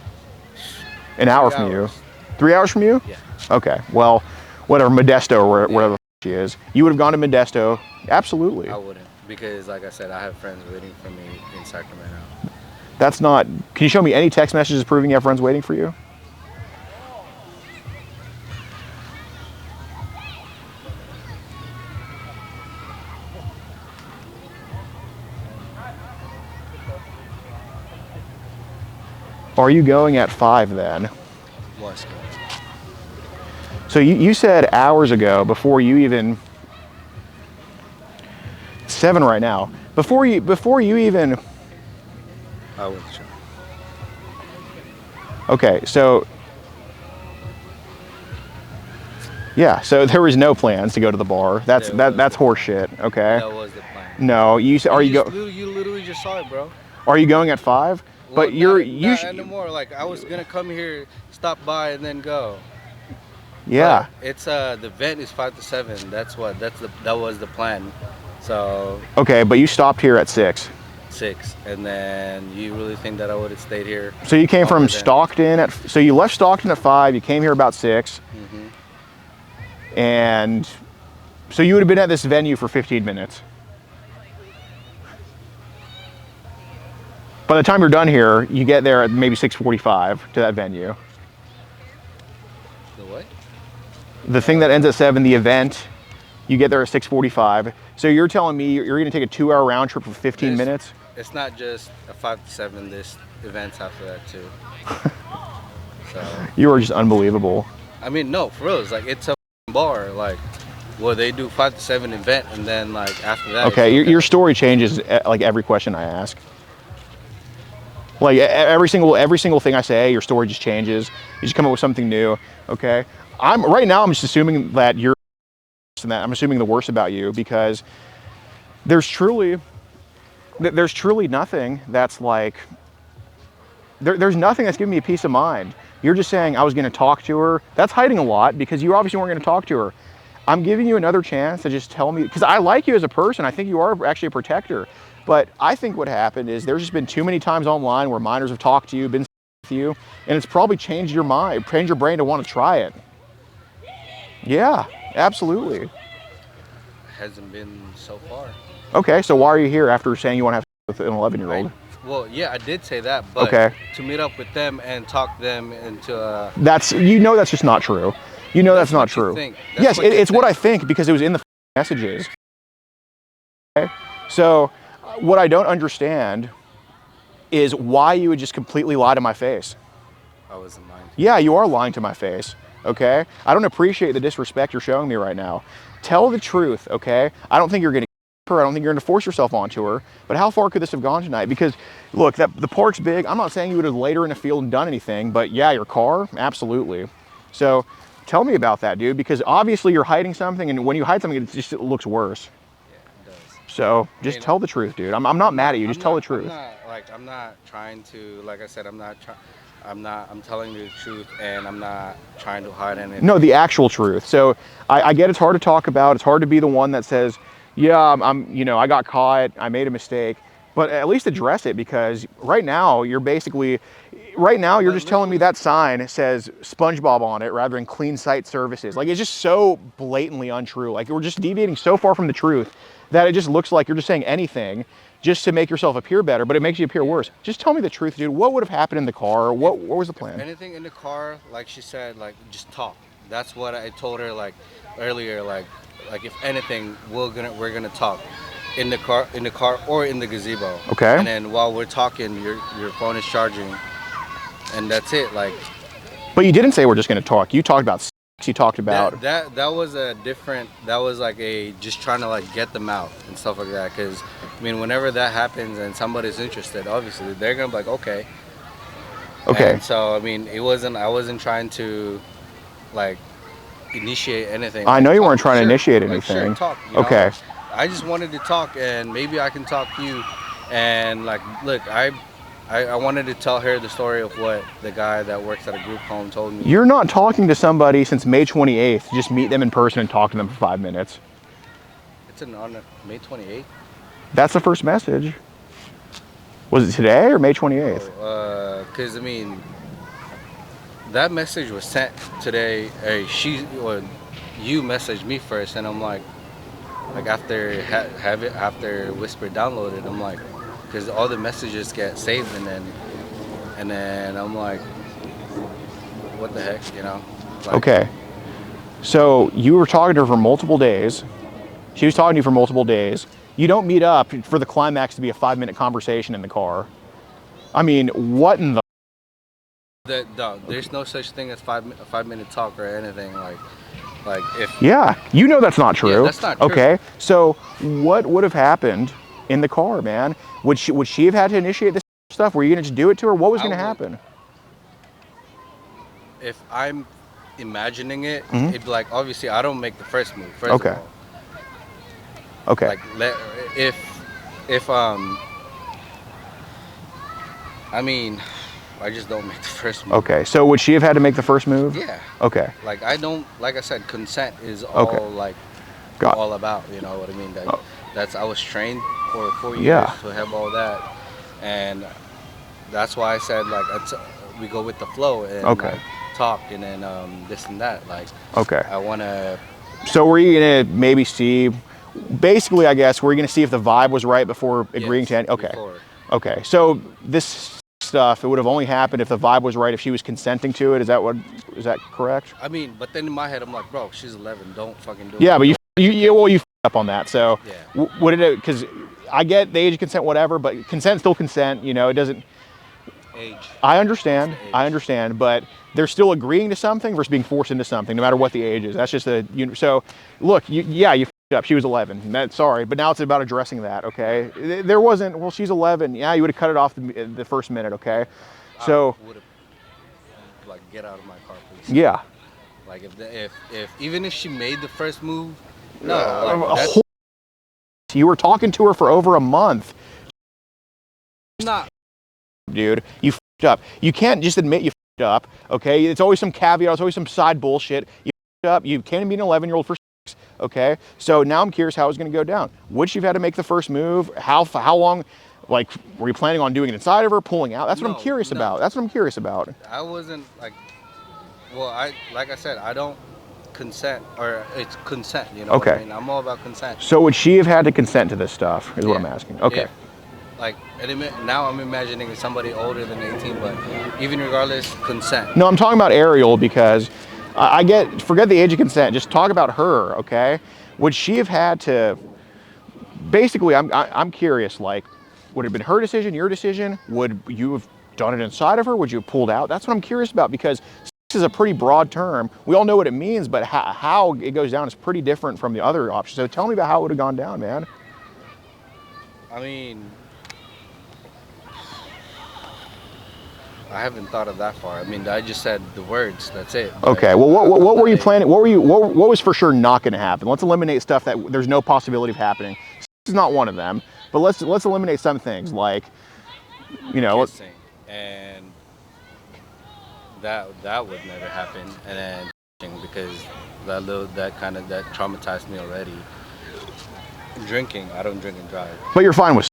An hour 3 from you. hours. 3 hours from you? Yeah. Okay. Well, whatever, Modesto or Yeah. whatever the she is. You would have gone to Modesto. Absolutely. I wouldn't, because like I said, I have friends waiting for me in Sacramento. That's not. Can you show me any text messages proving you have friends waiting for you? Are you going at 5 then? What's going on? So you said hours ago, before you even, 7 right now, before you even, I wasn't sure. okay, so, yeah, so there was no plans to go to the bar. That's horseshit, okay? That was the plan. No, you literally just saw it, bro. are you going at 5? But Well, not anymore. Like, I was gonna come here, stop by, and then go. yeah. But it's the event is 5 to 7. That was the plan. So Okay, but you stopped here at 6. 6, and then you really think that I would have stayed here? So you came from longer than- Stockton so you left Stockton at 5, you came here about 6, Mhm. and so you would have been at this venue for 15 minutes. By the time you're done here, you get there at maybe 6:45 to that venue. The what? The thing that ends at 7, the event, you get there at 6:45. So you're telling me you're gonna take a 2-hour round trip for 15 minutes? It's not just a 5 to 7. There's events after that too. So You are just unbelievable. I mean, no, for real. It's like it's a bar. Like, well, they do 5 to 7 event, and then like after that. Okay, it's your story changes like every question I ask. Like every single thing I say, your story just changes. You just come up with something new. Okay, right now I'm just assuming that you're, and that I'm assuming the worst about you, because there's truly nothing that's like there's nothing that's giving me a peace of mind. You're just saying I was going to talk to her. That's hiding a lot, because you obviously weren't going to talk to her. I'm giving you another chance to just tell me, because I like you as a person. I think you are actually a protector. But I think what happened is there's just been too many times online where minors have talked to you, been with you, and it's probably changed your mind, changed your brain to want to try it. Yeah, absolutely. It hasn't been so far. Okay, so why are you here after saying you want to have sex with an 11-year-old? Well, yeah, I did say that, but Okay. to meet up with them and talk them into That's just not true. That's not what you true. think. That's Yes, what you it's what I think. think, because it was in the messages. Okay, so what I don't understand is why you would just completely lie to my face. I wasn't lying. Yeah, you are lying to my face, okay? I don't appreciate the disrespect you're showing me right now. Tell the truth, okay? I don't think you're gonna her. I don't think you're gonna force yourself onto her, but how far could this have gone tonight? Because look, the park's big. I'm not saying you would have laid her in a field and done anything, but yeah, your car, absolutely. So tell me about that, dude, because obviously you're hiding something, and when you hide something, it looks worse. Yeah, it does. So just tell the truth, dude. I'm not mad at you, just tell the truth. I'm not trying to, like I said, I'm telling you the truth, and I'm not trying to hide anything. No, the actual truth. So I get it's hard to talk about. It's hard to be the one that says, yeah, I got caught, I made a mistake. But at least address it, because right now you're just telling me that sign says SpongeBob on it rather than clean site services. Like, it's just so blatantly untrue. Like, we're just deviating so far from the truth that it just looks like you're just saying anything just to make yourself appear better, but it makes you appear worse. Just tell me the truth, dude. What would have happened in the car? What was the plan? Anything in the car, like she said, like just talk. That's what I told her like earlier. Like if anything, we're gonna talk in the car or in the gazebo. Okay. And then while we're talking, your phone is charging, and that's it. Like. But you didn't say we're just gonna talk. You talked about. You talked about that was a different. That was like a just trying to like get them out and stuff like that. Because I mean, whenever that happens and somebody's interested, obviously they're gonna be like, okay. Okay. And so I mean, I wasn't trying to like initiate anything. I know you weren't trying to Sure. initiate Like, anything. sure, talk, you know? Okay. I just wanted to talk, and maybe I can talk to you. And like, look, I wanted to tell her the story of what the guy that works at a group home told me. You're not talking to somebody since May 28th. Just meet them in person and talk to them for 5 minutes. It's on May 28th. That's the first message. Was it today or May 28th? Because I mean, that message was sent today. You messaged me first, and I'm like after after Whisper downloaded, I'm like, because all the messages get saved, and then I'm like, what the heck, you know? Like, Okay. So you were talking to her for multiple days. She was talking to you for multiple days. You don't meet up for the climax to be a 5-minute conversation in the car. I mean, what in the... There's no such thing as a 5-minute talk or anything like if. Yeah, you know that's not true. Yeah, that's not true. Okay, so what would have happened in the car, man? Would she have had to initiate this stuff? Were you gonna just do it to her? What was gonna happen? If I'm imagining it, Mhm. it'd be like, obviously I don't make the first move. First Okay. of all. Okay. Like if I mean, I just don't make the first move. Okay, so would she have had to make the first move? Yeah. Okay. Like I don't, like I said, consent is all Okay. like Got it. all about. You know what I mean? Oh. That's I was trained for 4 years Yeah. to have all that, and that's why I said like we go with the flow and Okay. like, talk, and then this and that. Like Okay. I wanna. So were you gonna maybe see, basically, I guess, were you gonna see if the vibe was right before agreeing Yes, to any? Okay. before. Okay. So this stuff, it would have only happened if the vibe was right, if she was consenting to it. Is that correct? I mean, but then in my head, I'm like, bro, she's 11. Don't fucking do it. Yeah, but you f***ed up on that. So Yeah. would it? Because I get the age of consent, whatever, but consent's still consent. You know, it doesn't. Age. I understand. It's the age. I understand, but they're still agreeing to something versus being forced into something, no matter what the age is. That's just so. Look, you f***ed up. She was 11. Sorry, but now it's about addressing that. Okay, there wasn't. Well, she's 11. Yeah, you would have cut it off the first minute. Okay, so I would've, like, get out of my car, please. yeah. Like if even if she made the first move, no. A Like, that's whole- you were talking to her for over a month, not. dude. You f***ed up. You can't just admit you f***ed up. Okay, it's always some caveat. It's always some side bullshit. You f***ed up. You can't be an 11-year-old for. Okay, so now I'm curious how it's going to go down. Would she have had to make the first move? How long? Like, were you planning on doing it inside of her, pulling out? That's what I'm No, curious no. about. That's what I'm curious about. I wasn't like. Well, like I said, I don't consent, or it's consent. You know what I Okay. mean? I'm all about consent. So would she have had to consent to this stuff? Is what I'm Yeah. asking. Okay. If, like, now I'm imagining somebody older than 18, but even regardless, consent. No, I'm talking about Ariel because forget the age of consent. Just talk about her, okay? Would she have had to? Basically, I'm curious. Like, would it have been her decision, your decision? Would you have done it inside of her? Would you have pulled out? That's what I'm curious about, because this is a pretty broad term. We all know what it means, but how it goes down is pretty different from the other options. So tell me about how it would have gone down, man. I mean, I haven't thought of that far. I mean, I just said the words. That's it. Okay. Well, what were you planning? What was for sure not going to happen? Let's eliminate stuff that there's no possibility of happening. This is not one of them. But let's eliminate some things, like, you know. Kissing, and that would never happen. And then because that traumatized me already. Drinking, I don't drink and drive. But you're fine with.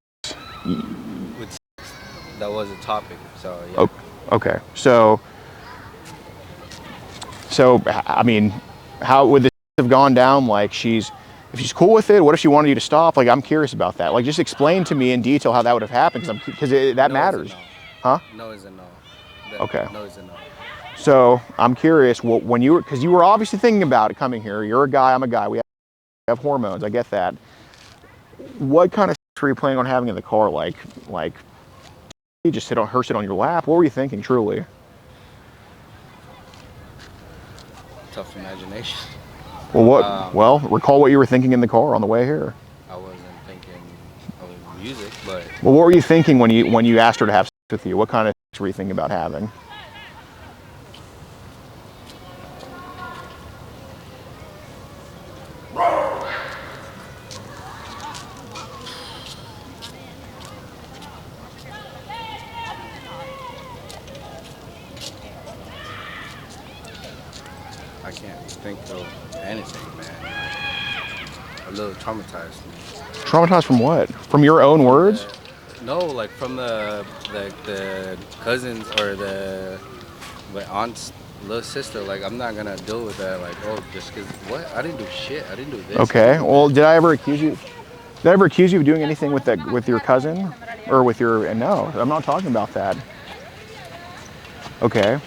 that was a topic. So yeah. Okay. So I mean, how would this have gone down? Like if she's cool with it, what if she wanted you to stop? Like I'm curious about that. Like just explain to me in detail how that would have happened because that matters. No. Huh? No is a no. Okay. No is a no. So I'm curious, when because you were obviously thinking about it coming here. You're a guy, I'm a guy. We have hormones. I get that. What kind of sex were you planning on having in the car? Like you just sit on your lap. What were you thinking, truly? Tough imagination. Well, recall what you were thinking in the car on the way here. I wasn't thinking of music, but. Well, what were you thinking when you asked her to have sex with you? What kind of sex were you thinking about having? I can't think of anything, man. A little traumatized. Traumatized from what? From your own words? No, like from the cousins or my aunt's little sister. Like I'm not gonna deal with that. Like just cause what? I didn't do shit. I didn't do this. Okay. Well, did I ever accuse you of doing anything with your cousin or with your? No, I'm not talking about that. Okay.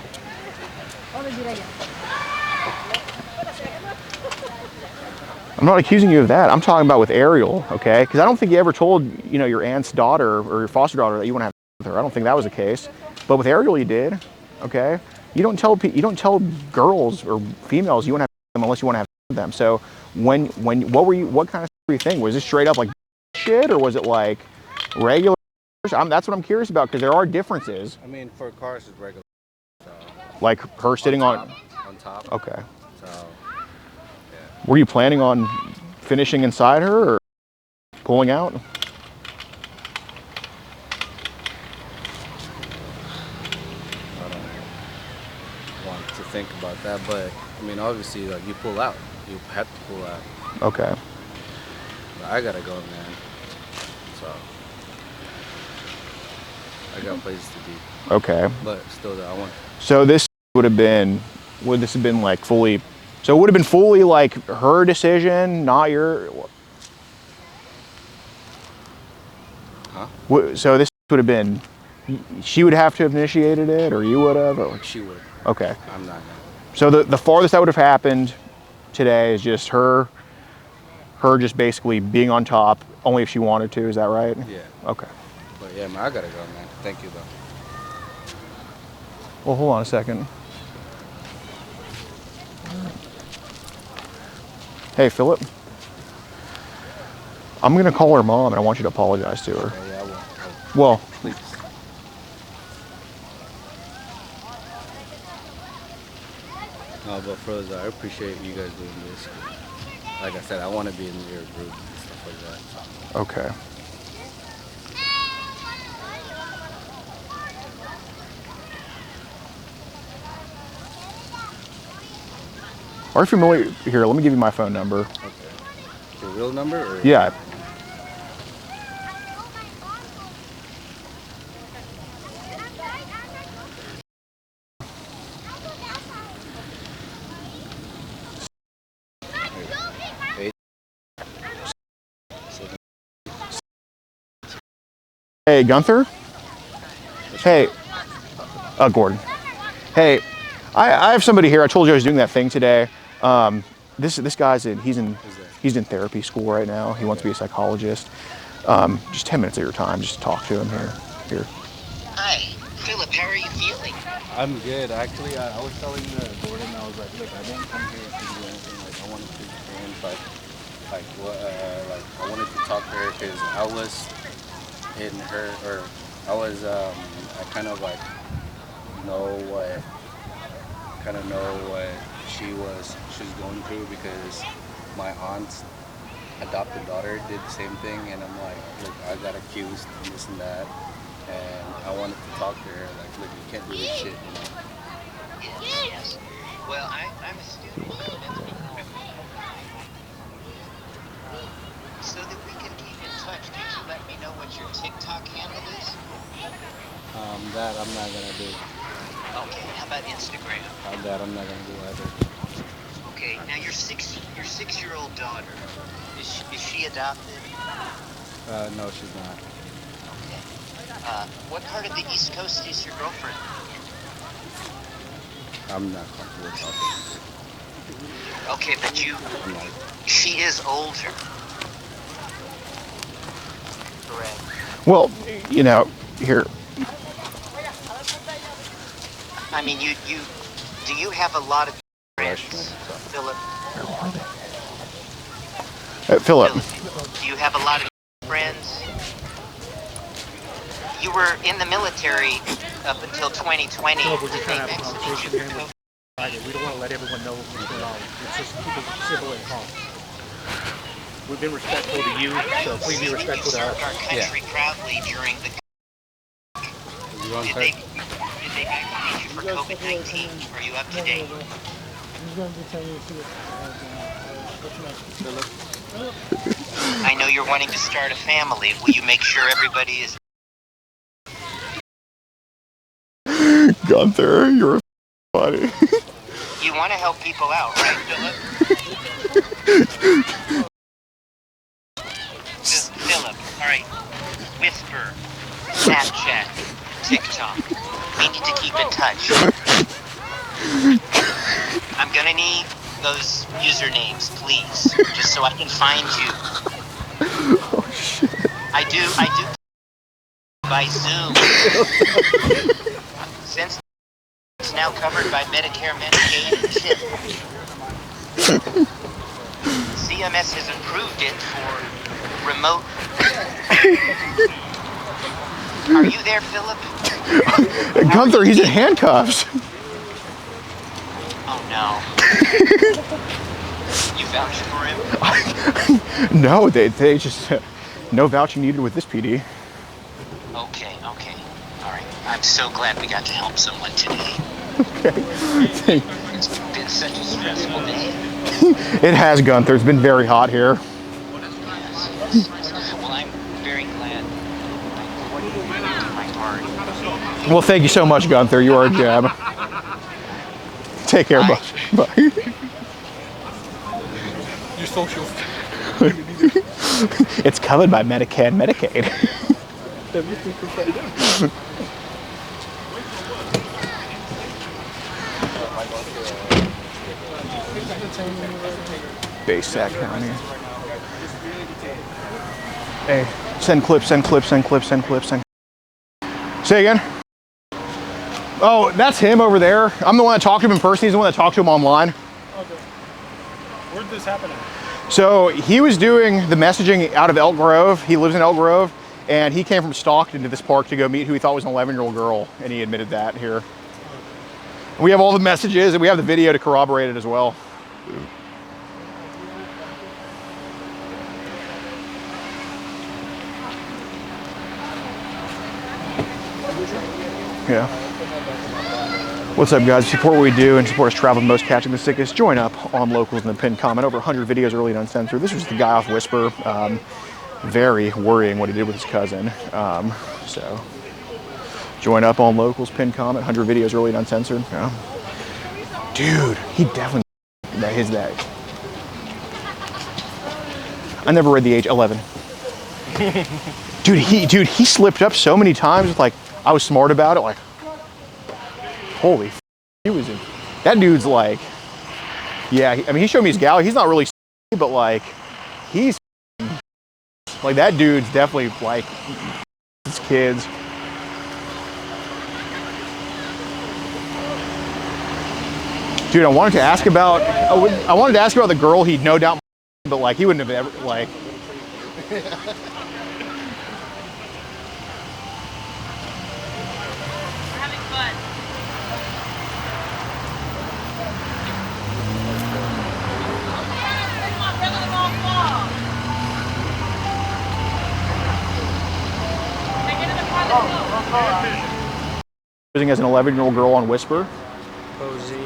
I'm not accusing you of that. I'm talking about with Ariel, okay? Because I don't think you ever told, your aunt's daughter or your foster daughter that you want to have sex with her. I don't think that was the case. But with Ariel, you did, okay? You don't tell girls or females you want to have sex with them unless you want to have sex with them. So what kind of sex were you thinking? Was it straight up like shit or was it like regular? That's what I'm curious about because there are differences. I mean, for cars, it's regular. So. Like her sitting on top. Okay. So. Were you planning on finishing inside her or pulling out? I don't want to think about that, but I mean, obviously, like you pull out, you have to pull out. Okay. But I gotta go, man. So I got places to be. Okay. But still, I want. So would this have been like fully? So it would have been fully like her decision, not your. Huh? So this would have been, she would have to have initiated it, or you would have, or She would. Okay. I'm not gonna. So the farthest that would have happened today is just her just basically being on top, only if she wanted to. Is that right? Yeah. Okay. But yeah, man, I gotta go, man. Thank you, though. Well, hold on a second. Hey, Philip. I'm gonna call her mom, and I want you to apologize to her. Okay, yeah, I will. Well, Please. No, but froze, I appreciate you guys doing this. Like I said, I want to be in your group and stuff like that. okay. Are you familiar? Here, let me give you my phone number. Okay. Your real number? Or? Yeah. Hey, Gunther? Hey, Gordon. Hey, I have somebody here. I told you I was doing that thing today. This guy's he's in therapy school right now. He wants to be a psychologist. Just 10 minutes of your time, just talk to him here. Hi, Philip. How are you feeling? I'm good. Actually, I was telling Gordon, I was like, look, I didn't come here to do anything. Like, I wanted to experience, I wanted to talk to her because I was in her, or I was, I kind of know what she was going through because my aunt's adopted daughter did the same thing, and I'm like, look, I got accused and this and that, and I wanted to talk to her, like, look, you can't do this shit, you know? Yes. Well, I'm a student of mental health. So that we can keep in touch, could you let me know what your TikTok handle is? not gonna do. Okay, how about Instagram? That I'm not gonna do either. Okay, now your 6-year-old daughter, is she adopted? No, she's not. Okay. What part of the East Coast is your girlfriend? I'm not comfortable talking. Okay, but I'm not. she is older. Correct. Well, you know, here. I mean, do you have a lot of friends, Philip? Philip. Do you have a lot of friends? You were in the military up until 2020. Philip, we're just Did trying they to have a vaccinate conversation you here. for COVID? We don't want to let everyone know what's going on. It's just keep it civil and calm. We've been respectful to you, so please be respectful to You served us. our country proudly during the. You want Did her? they vaccinate you for COVID-19? Are you up to date? I know you're wanting to start a family. Will you make sure everybody is? Gunther, you're funny. You want to help people out, right, Philip? Philip, all right. Whisper, Snapchat, TikTok. We need to keep in touch. I'm gonna need those usernames, please, just so I can find you. Oh shit. I do by Zoom. Since it's now covered by Medicare, Medicaid, and CHIP. CMS has approved it for remote. Are you there, Philip? Gunther, he's in handcuffs. Oh no. You vouched for him? No, they just no vouching needed with this PD. Okay. All right. I'm so glad we got to help someone today. Okay. It's been such a stressful day. It has, Gunther. It's been very hot here. Yes. Well, I'm very glad. What do you mean to my heart? Well, thank you so much, Gunther. You are a gem. Take care, bud. Bye. Your social. It's covered by Medicare and Medicaid. Base Sac County. Hey, send clips. Say again? Oh, that's him over there. I'm the one that talked to him in person. He's the one that talked to him online. Okay. Where did this happen at? So he was doing the messaging out of Elk Grove. He lives in Elk Grove, and he came from Stockton to this park to go meet who he thought was an 11-year-old girl, and he admitted that here. And we have all the messages, and we have the video to corroborate it as well. Yeah. What's up, guys? Support what we do and support us traveling most, catching the sickest. Join up on Locals in the pinned comment. Over 100 videos early and uncensored. This was the guy off Whisper. Very worrying what he did with his cousin. So join up on Locals, pinned comment. 100 videos early and uncensored. Yeah. Dude, he definitely his that. I never read the age 11. Dude, he slipped up so many times. Like, I was smart about it. Like, holy, he was in. That dude's like, yeah. I mean, he showed me his gal. He's not really, but like, he's like that dude's definitely like his kids. Dude, I wanted to ask about the girl he'd no doubt, but like he wouldn't have ever like. Posing as an 11-year-old girl on Whisper. Posing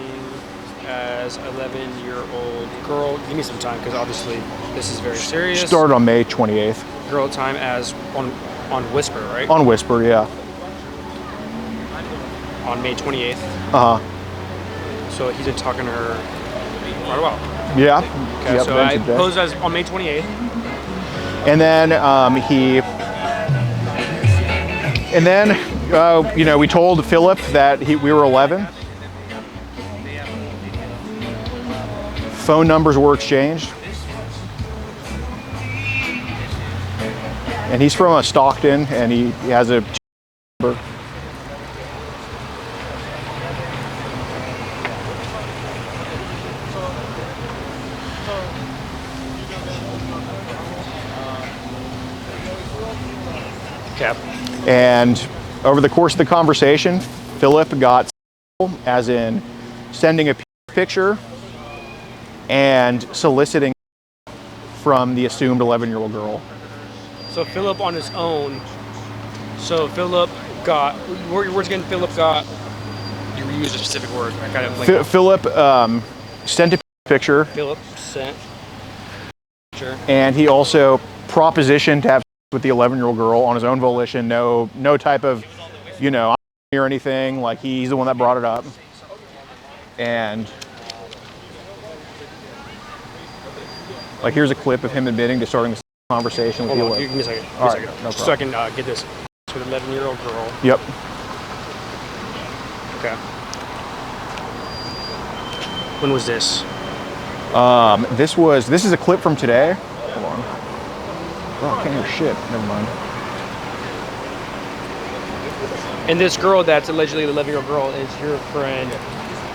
as 11-year-old girl. Give me some time, because obviously this is very serious. Started on May 28th. Girl time as on Whisper, right? On Whisper, yeah. on May 28th. So he's been talking to her quite a while. Yeah. Okay, Yep, so I today. posed as on May 28th. And then you know, we told Philip that we were 11. Phone numbers were exchanged. And he's from Stockton, and he has a number. Cap. And over the course of the conversation, Philip got, as in sending a picture and soliciting from the assumed 11-year-old girl. So Philip on his own. So Philip got. Words again. Philip got. You used a specific word. I kind of. Philip sent a picture. Philip sent. Sure. And he also propositioned to have with the 11-year-old girl on his own volition. No type of, you know, or anything. Like, he's the one that brought it up. And like, here's a clip of him admitting to starting this conversation with Hold you. on, give me a second. All right, no Just so I problem. can get this. With an 11-year-old girl. Yep. Okay. When was this? This is a clip from today. Hold on. Oh, I can't hear shit. Never mind. And this girl that's allegedly the 11-year-old girl is your friend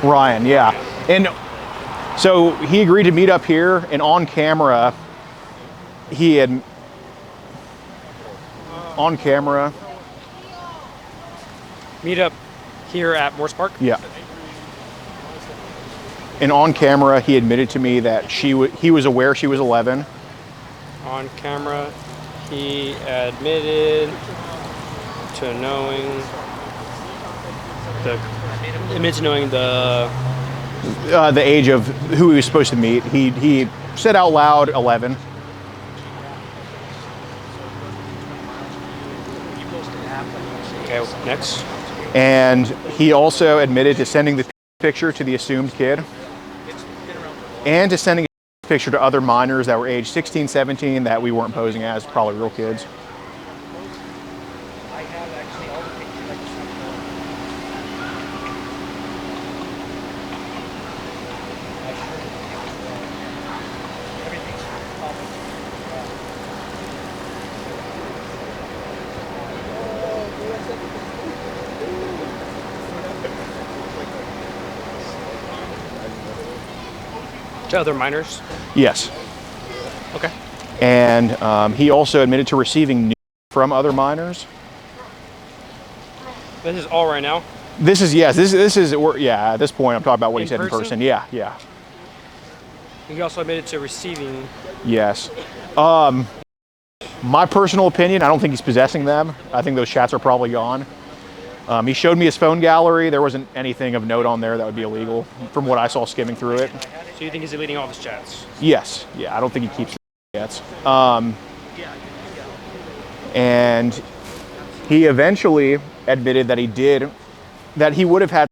Ryan, yeah. And so he agreed to meet up here, and on camera, he had meet up here at Morse Park? Yeah. And on camera, he admitted to me that he was aware she was 11. On camera, he admitted to knowing the age of who he was supposed to meet. He said out loud 11. Okay, next. And he also admitted to sending the picture to the assumed kid and to sending a picture to other minors that were age 16, 17 that we weren't posing as probably real kids. To other minors? Yes. Okay. And he also admitted to receiving news from other minors. This is all right now? This is, yes, this is, yeah, at this point I'm talking about what he said in person. Yeah, yeah. He also admitted to receiving. Yes. My personal opinion, I don't think he's possessing them. I think those chats are probably gone. He showed me his phone gallery. There wasn't anything of note on there that would be illegal from what I saw skimming through it. So you think he's deleting all of his chats? Yes. Yeah, I don't think he keeps chats. And he eventually admitted that he would have had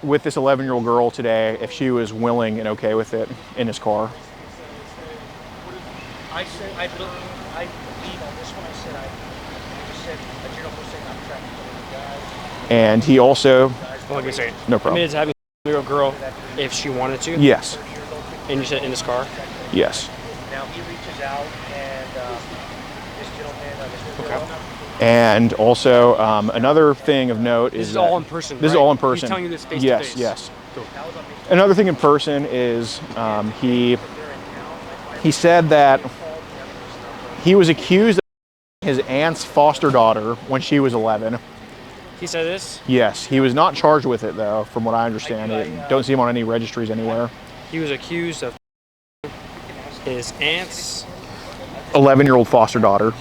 with this 11-year-old girl today if she was willing and okay with it in his car. I believe on this one. I said a general person I'm tracking the guy. And he also, Hold on a second. no problem. Admitted to having a 11-year-old girl if she wanted to? Yes. And you said in his car? Yes. Now he reaches out and this gentleman, this girl. Okay. And also, another thing of note This is is that all in person, This is right? all in person. He's telling you this face to yes, face. yes. Cool. Another thing in person is he said that he was accused of his aunt's foster daughter when she was 11. He said this? Yes, he was not charged with it though, from what I understand. Don't see him on any registries anywhere. He was accused of his aunt's 11-year-old foster daughter.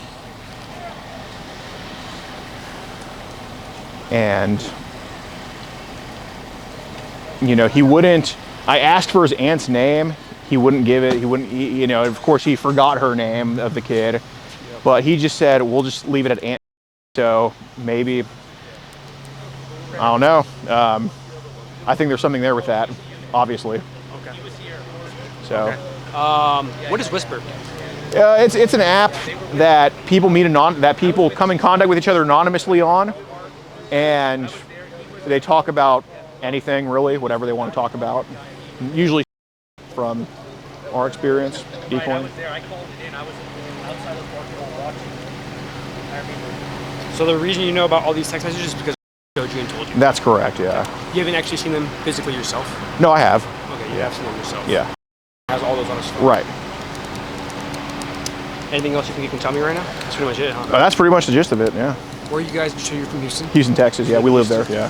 And, you know, he wouldn't, I asked for his aunt's name. He wouldn't give it. He wouldn't, you know, of course he forgot her name of the kid, but he just said, we'll just leave it at aunt. So maybe I don't know. I think there's something there with that, obviously. Okay. So. Okay. What is Whisper? It's an app that people that people come in contact with each other anonymously on, and they talk about anything really, whatever they want to talk about. Usually, from our experience, decoying. So the reason you know about all these text messages is because I showed you and told you. That's correct. Yeah. You haven't actually seen them physically yourself? No, I have. Okay, you have seen them yourself. Yeah. Has all those on his phone. Right. Anything else you think you can tell me right now? That's pretty much it, huh? That's pretty much the gist of it. Yeah. Where are you guys? So you're from Houston? Houston, Texas. Yeah, we live there. Yeah.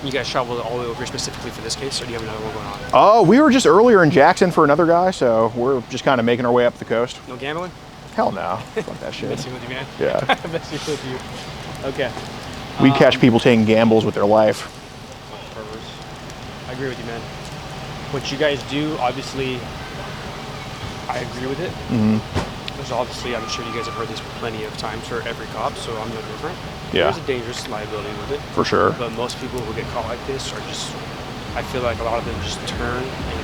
You guys traveled all the way over here specifically for this case, or do you have another one going on? Oh, we were just earlier in Jackson for another guy, so we're just kind of making our way up the coast. No gambling? Hell no. Fuck that shit. Messing with you, man. Yeah. Messing with you. Okay. We catch people taking gambles with their life. Perverse. I agree with you, man. What you guys do, obviously, I agree with it. There's obviously, I'm sure you guys have heard this plenty of times for every cop, so I'm no different. Yeah. There's a dangerous liability with it. For sure. But most people who get caught like this are just, I feel like a lot of them just turn and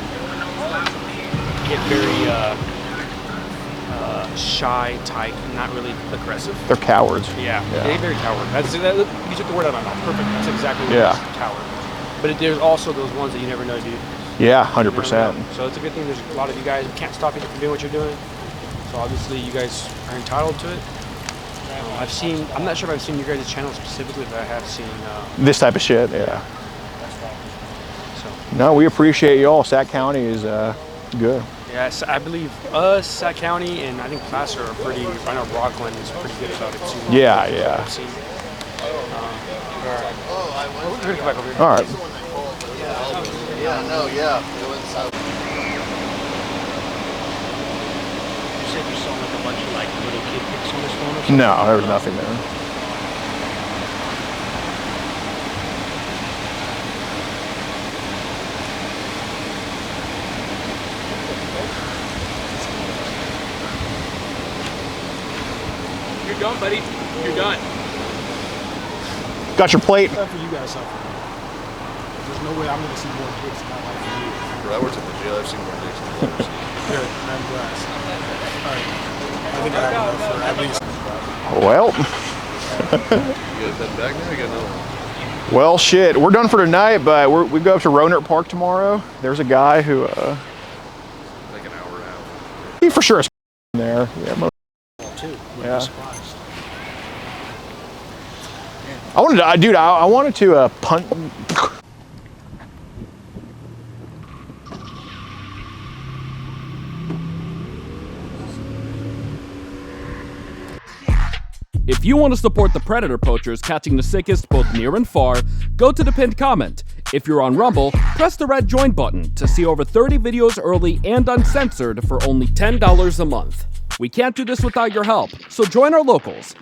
get very shy type, not really aggressive. They're cowards. Yeah. They're very coward. You took the word out of my mouth. Perfect. That's exactly what it is, coward. But there's also those ones that you never know, dude. Yeah, 100%. So it's a good thing there's a lot of you guys who can't stop you from doing what you're doing. So obviously you guys are entitled to it. I'm not sure if I've seen your guys' channel specifically, but I have seen this type of shit, yeah. So. No, we appreciate y'all. Sac County is good. Yes, I believe us, Sac County, and I think Placer are pretty, I know Rockland is pretty good about it too. Yeah, yeah. I've seen. We're gonna come back over here. All right. Yeah, no, yeah. It was, You said you saw like a bunch of like little kid pics on his phone or something? No, there was nothing there. You're done, buddy. You're done. Got your plate? For you guys, there's no way I'm gonna see more dicks in my life than you. I worked at the jail. I've seen more dicks than I've ever seen. Good, I'm glad. I think I have enough for at least. Well. You guys head back now? You got another one? Well, shit. We're done for tonight, but we go up to Rohnert Park tomorrow. There's a guy who, Like an hour out. he for sure is there. Yeah. Too. Yeah. I wanted to, dude. I wanted to punt. If you want to support the predator poachers catching the sickest both near and far, go to the pinned comment. If you're on Rumble, press the red join button to see over 30 videos early and uncensored for only $10 a month. We can't do this without your help, so join our locals.